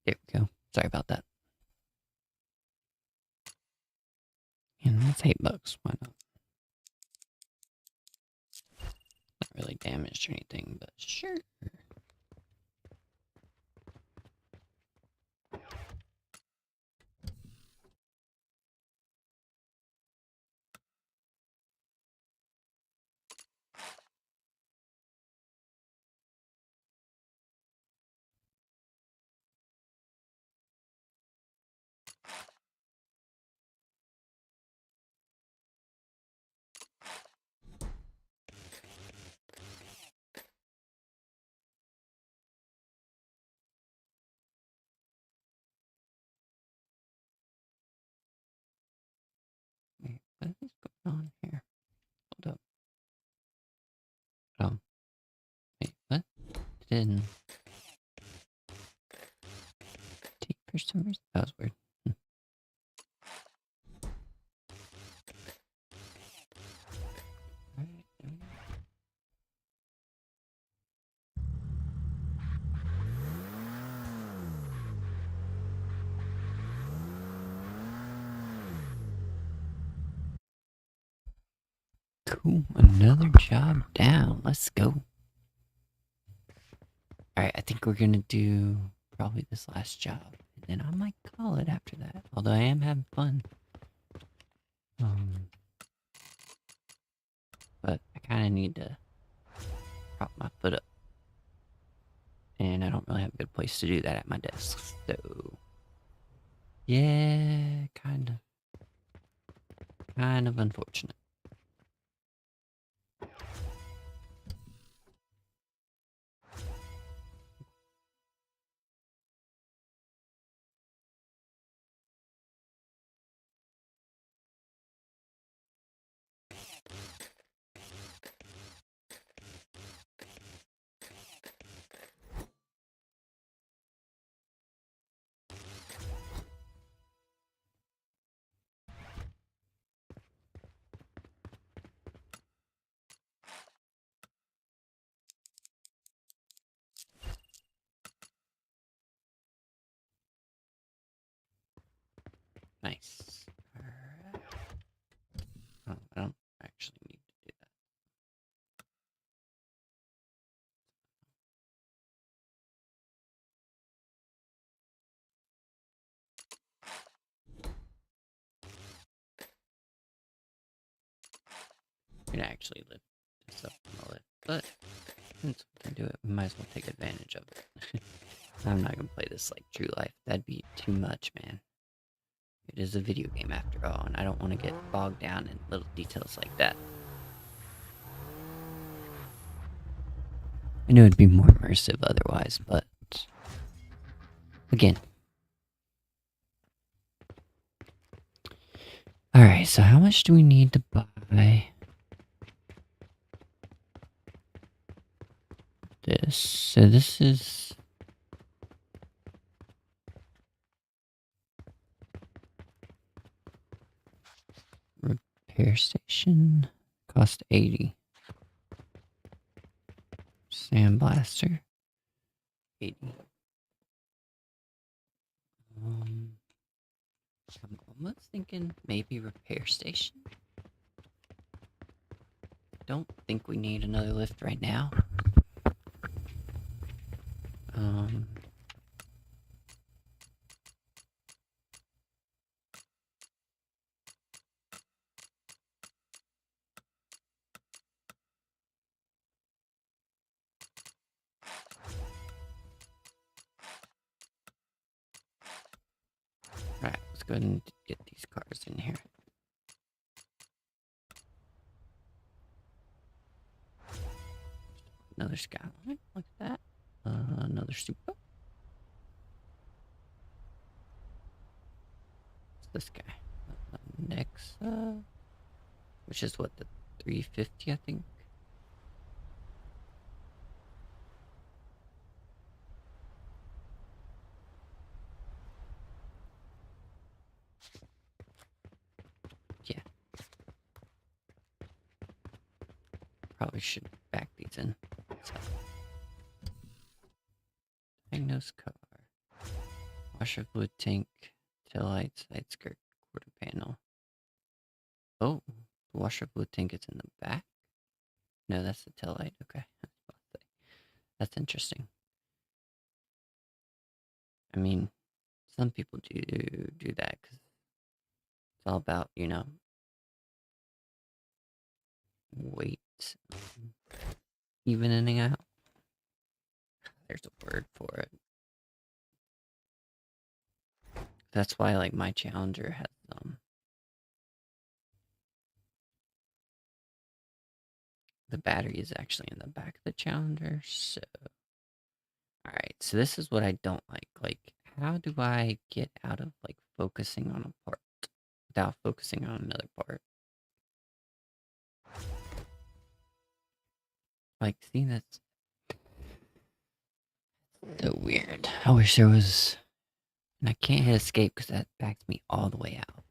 There we go. Sorry about that. And that's $8. Why not? Not really damaged or anything, but sure. Wait, what is going on here? Hold up. Oh. Wait, what? It didn't take for some reason. That was weird. Alright, there we go. Cool. Another job down. Let's go. Alright, I think we're gonna do probably this last job. And then I might call it after that. Although I am having fun. But I kinda need to prop my foot up. And I don't really have a good place to do that at my desk. So yeah, kind of unfortunate. Nice. Alright. Oh, I don't actually need to do that. We can actually lift this up on the lift, but since we can do it, we might as well take advantage of it. I'm not gonna play this like true life. That'd be too much, man. It is a video game after all, and I don't want to get bogged down in little details like that. I know it'd be more immersive otherwise, but again. Alright, so how much do we need to buy this? So this is repair station. Cost 80. Sandblaster. 80. I'm almost thinking maybe repair station. Don't think we need another lift right now. let's go ahead and get these cars in here. Another skyline, like that. Another super. What's this guy? Nexa, which is what, the 350, I think. Yeah. Probably should back these in. So. Diagnose car. Washer fluid tank, tail lights, side skirt, quarter panel. Oh, the washer fluid tank is in the back? No, that's the tail light. Okay. That's interesting. I mean, some people do that because it's all about, weight evening out. There's a word for it. That's why, like, my Challenger has the battery is actually in the back of the Challenger. So, all right. So this is what I don't like. Like, how do I get out of like focusing on a part without focusing on another part? Like, see, that's so weird. I wish there was, and I can't hit escape because that backs me all the way out.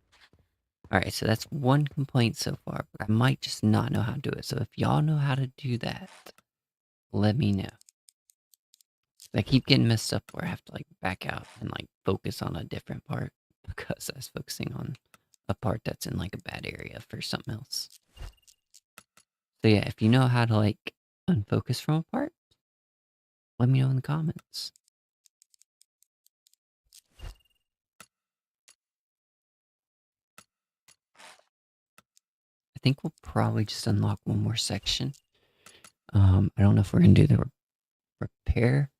All right, so that's one complaint so far, but I might just not know how to do it. So if y'all know how to do that, let me know. I keep getting messed up where I have to like back out and like focus on a different part because I was focusing on a part that's in like a bad area for something else. So yeah, if you know how to like unfocus from a part, let me know in the comments. I think we'll probably just unlock one more section. I don't know if we're gonna do the repair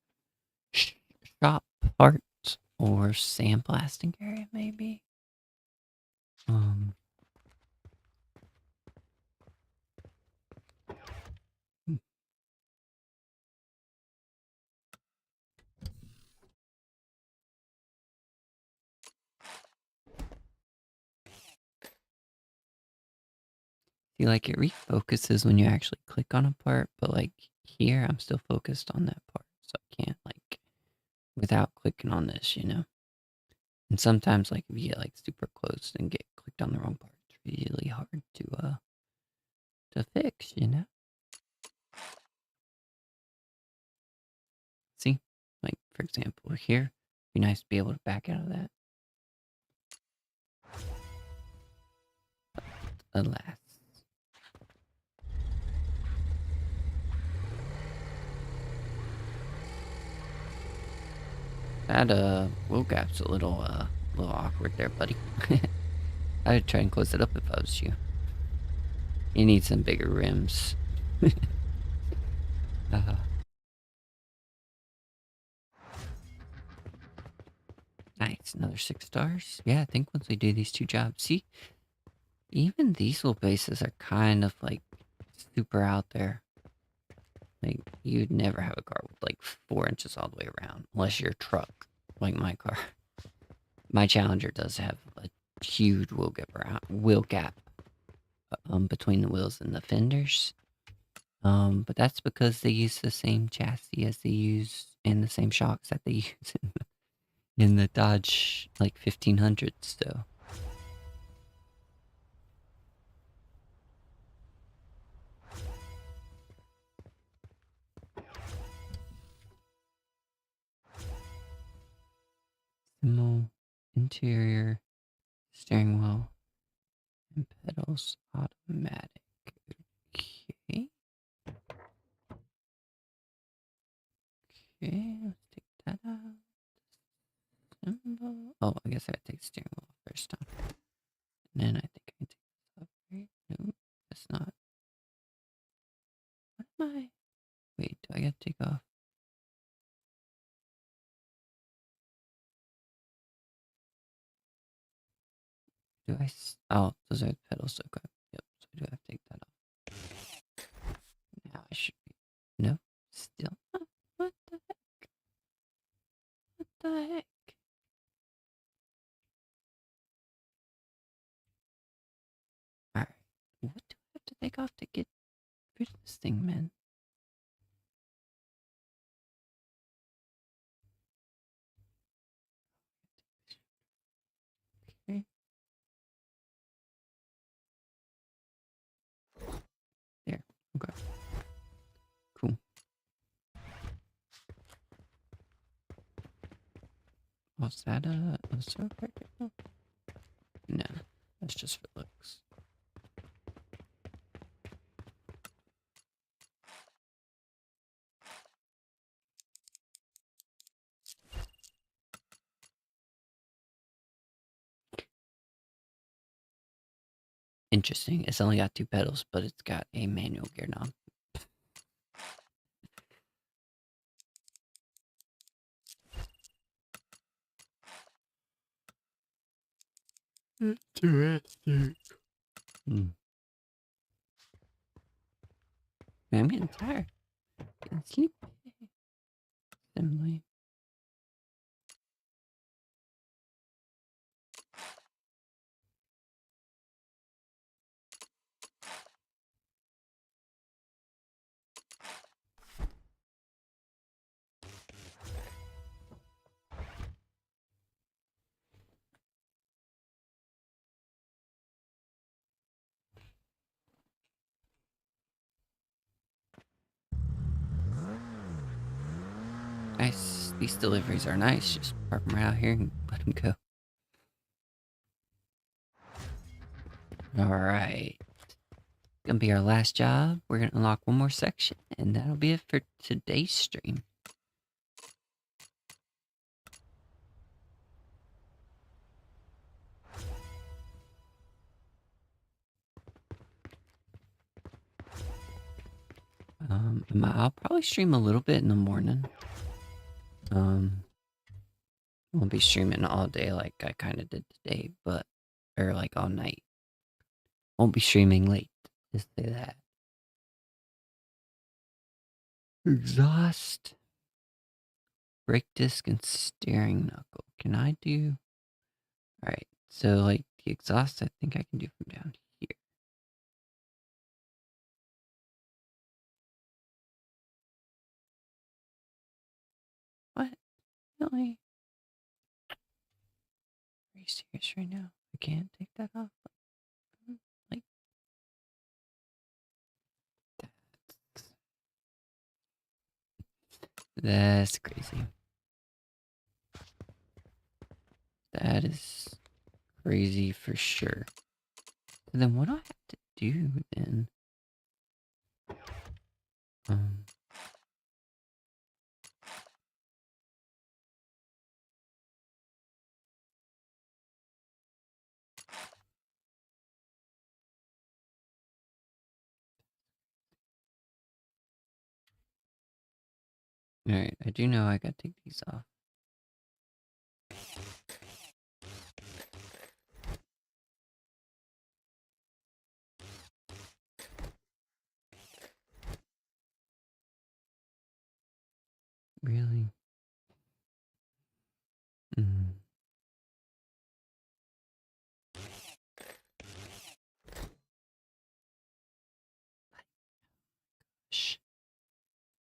shop part or sandblasting area, maybe. Hmm. See, like it refocuses when you actually click on a part, but like here, I'm still focused on that part, so I can't like without clicking on this, And sometimes, like if you get like super close and get clicked on the wrong part, it's really hard to fix. See, like for example, here, it'd be nice to be able to back out of that. Alas. That wheel gap's a little awkward there, buddy. I'd try and close it up if I was you. You need some bigger rims. Nice, another 6 stars. Yeah, I think once we do these 2 jobs, see, even these little bases are kind of like super out there. Like you'd never have a car with like 4 inches all the way around, unless you're a truck, like my car. My Challenger does have a huge wheel gap between the wheels and the fenders. But that's because they use the same chassis as they use and the same shocks that they use in the Dodge like 1500s. So Simple interior, steering wheel, and pedals automatic. Okay. Okay, let's take that out. Symbol. Oh, I guess I gotta take the steering wheel first time. And then I think I can take this off, right? No, that's not. What am I? Wait, do I gotta take off? Do I? Oh, those are the pedals. Okay. Yep. So do I have to take that off? Now I should be. No. Still. What the heck? What the heck? Alright. What do I have to take off to get rid of this thing, man? Okay. There. Okay. Cool. Was that a sword packet? No. No. That's just for looks. Interesting. It's only got 2 pedals, but it's got a manual gear knob. Interesting. Man, I'm getting tired. Getting sleepy. Assembly. Nice. These deliveries are nice. Just park them right out here and let them go. Alright. Gonna be our last job. We're gonna unlock one more section, and that'll be it for today's stream. I'll probably stream a little bit in the morning. Won't be streaming all day like I kind of did today, but or like all night. Won't be streaming late. Just say that. Exhaust, brake disc, and steering knuckle. Can I do? All right. So like the exhaust, I think I can do from down here. What? Really? Are you serious right now? I can't take that off. Like that's crazy. That is crazy for sure. So then what do I have to do then? Um, Alright, I do know I gotta take these off. Really? Mm. Shh.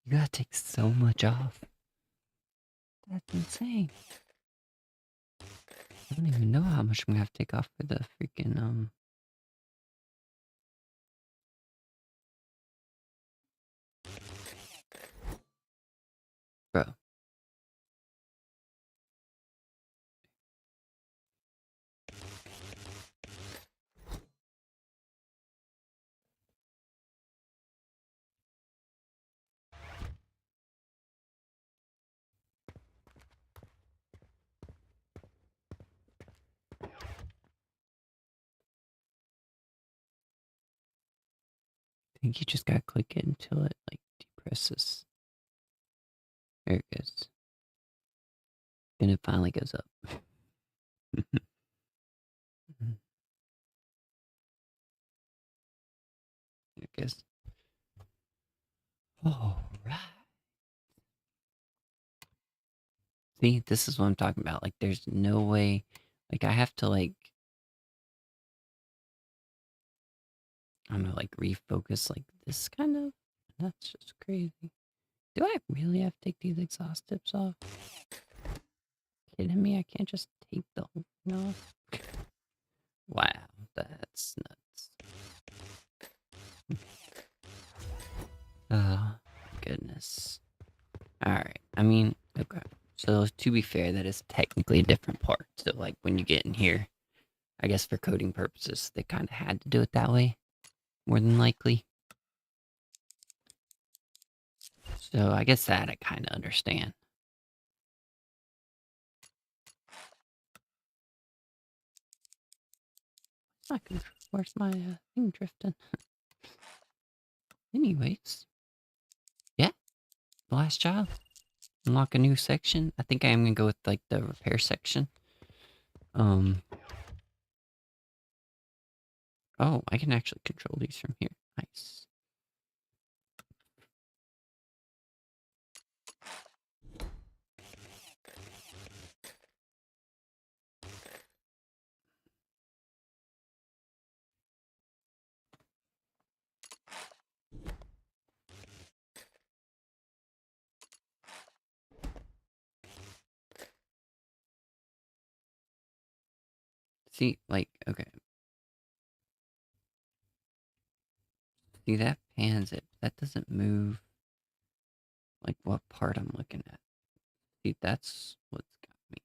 You gotta take so much off. That's insane. I don't even know how much I'm gonna have to take off for the freaking, bro. I think you just gotta click it until it, like, depresses. There it goes. And it finally goes up. focus. All right. See, this is what I'm talking about. Like, there's no way. Like, I have to, like, I don't know, like, refocus like this kind of. That's just crazy. Do I really have to take these exhaust tips off? Kidding me? I can't just take the whole thing off. Wow, that's nuts. Oh, goodness. Alright, I mean, okay. So, to be fair, that is technically a different part. So, like, when you get in here, I guess for coding purposes, they kind of had to do it that way, more than likely. So, I guess that I kind of understand. Where's my thing drifting? Anyways, yeah, the last job. Unlock a new section. I think I am gonna go with like the repair section. Oh, I can actually control these from here. Nice. See, like, okay. See, that pans it. That doesn't move, like, what part I'm looking at. See, that's what's got me.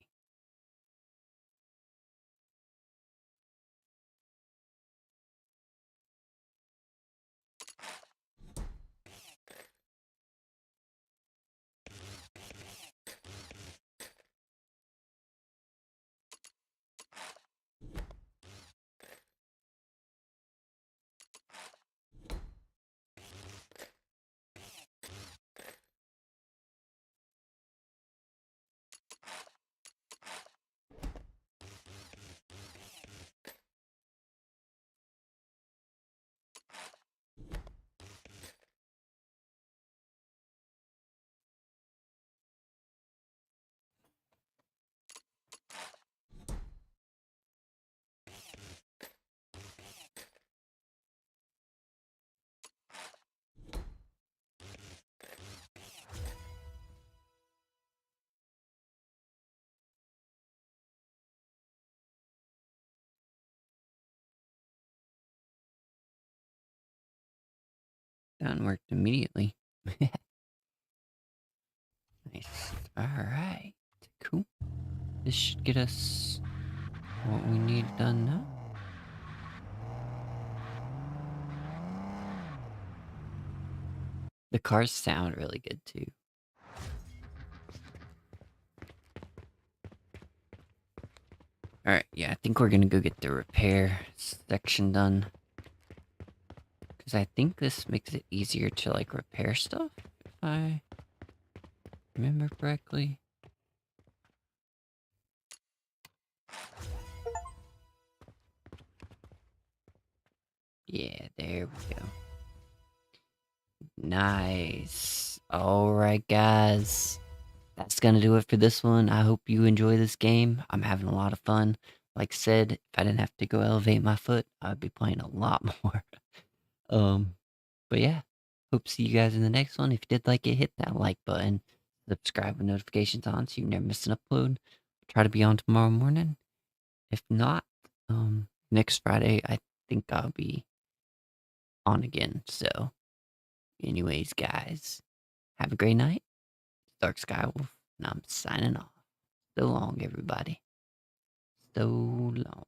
Done worked immediately. Nice. Alright. Cool. This should get us what we need done now. The cars sound really good too. Alright, yeah, I think we're gonna go get the repair section done. Because I think this makes it easier to, like, repair stuff, if I remember correctly. Yeah, there we go. Nice. Alright, guys. That's gonna do it for this one. I hope you enjoy this game. I'm having a lot of fun. Like I said, if I didn't have to go elevate my foot, I'd be playing a lot more. But yeah, hope to see you guys in the next one. If you did like it, hit that like button. Subscribe with notifications on so you never miss an upload. Try to be on tomorrow morning. If not, next Friday, I think I'll be on again. So, anyways, guys, have a great night. Dark Skywolf, and I'm signing off. So long, everybody. So long.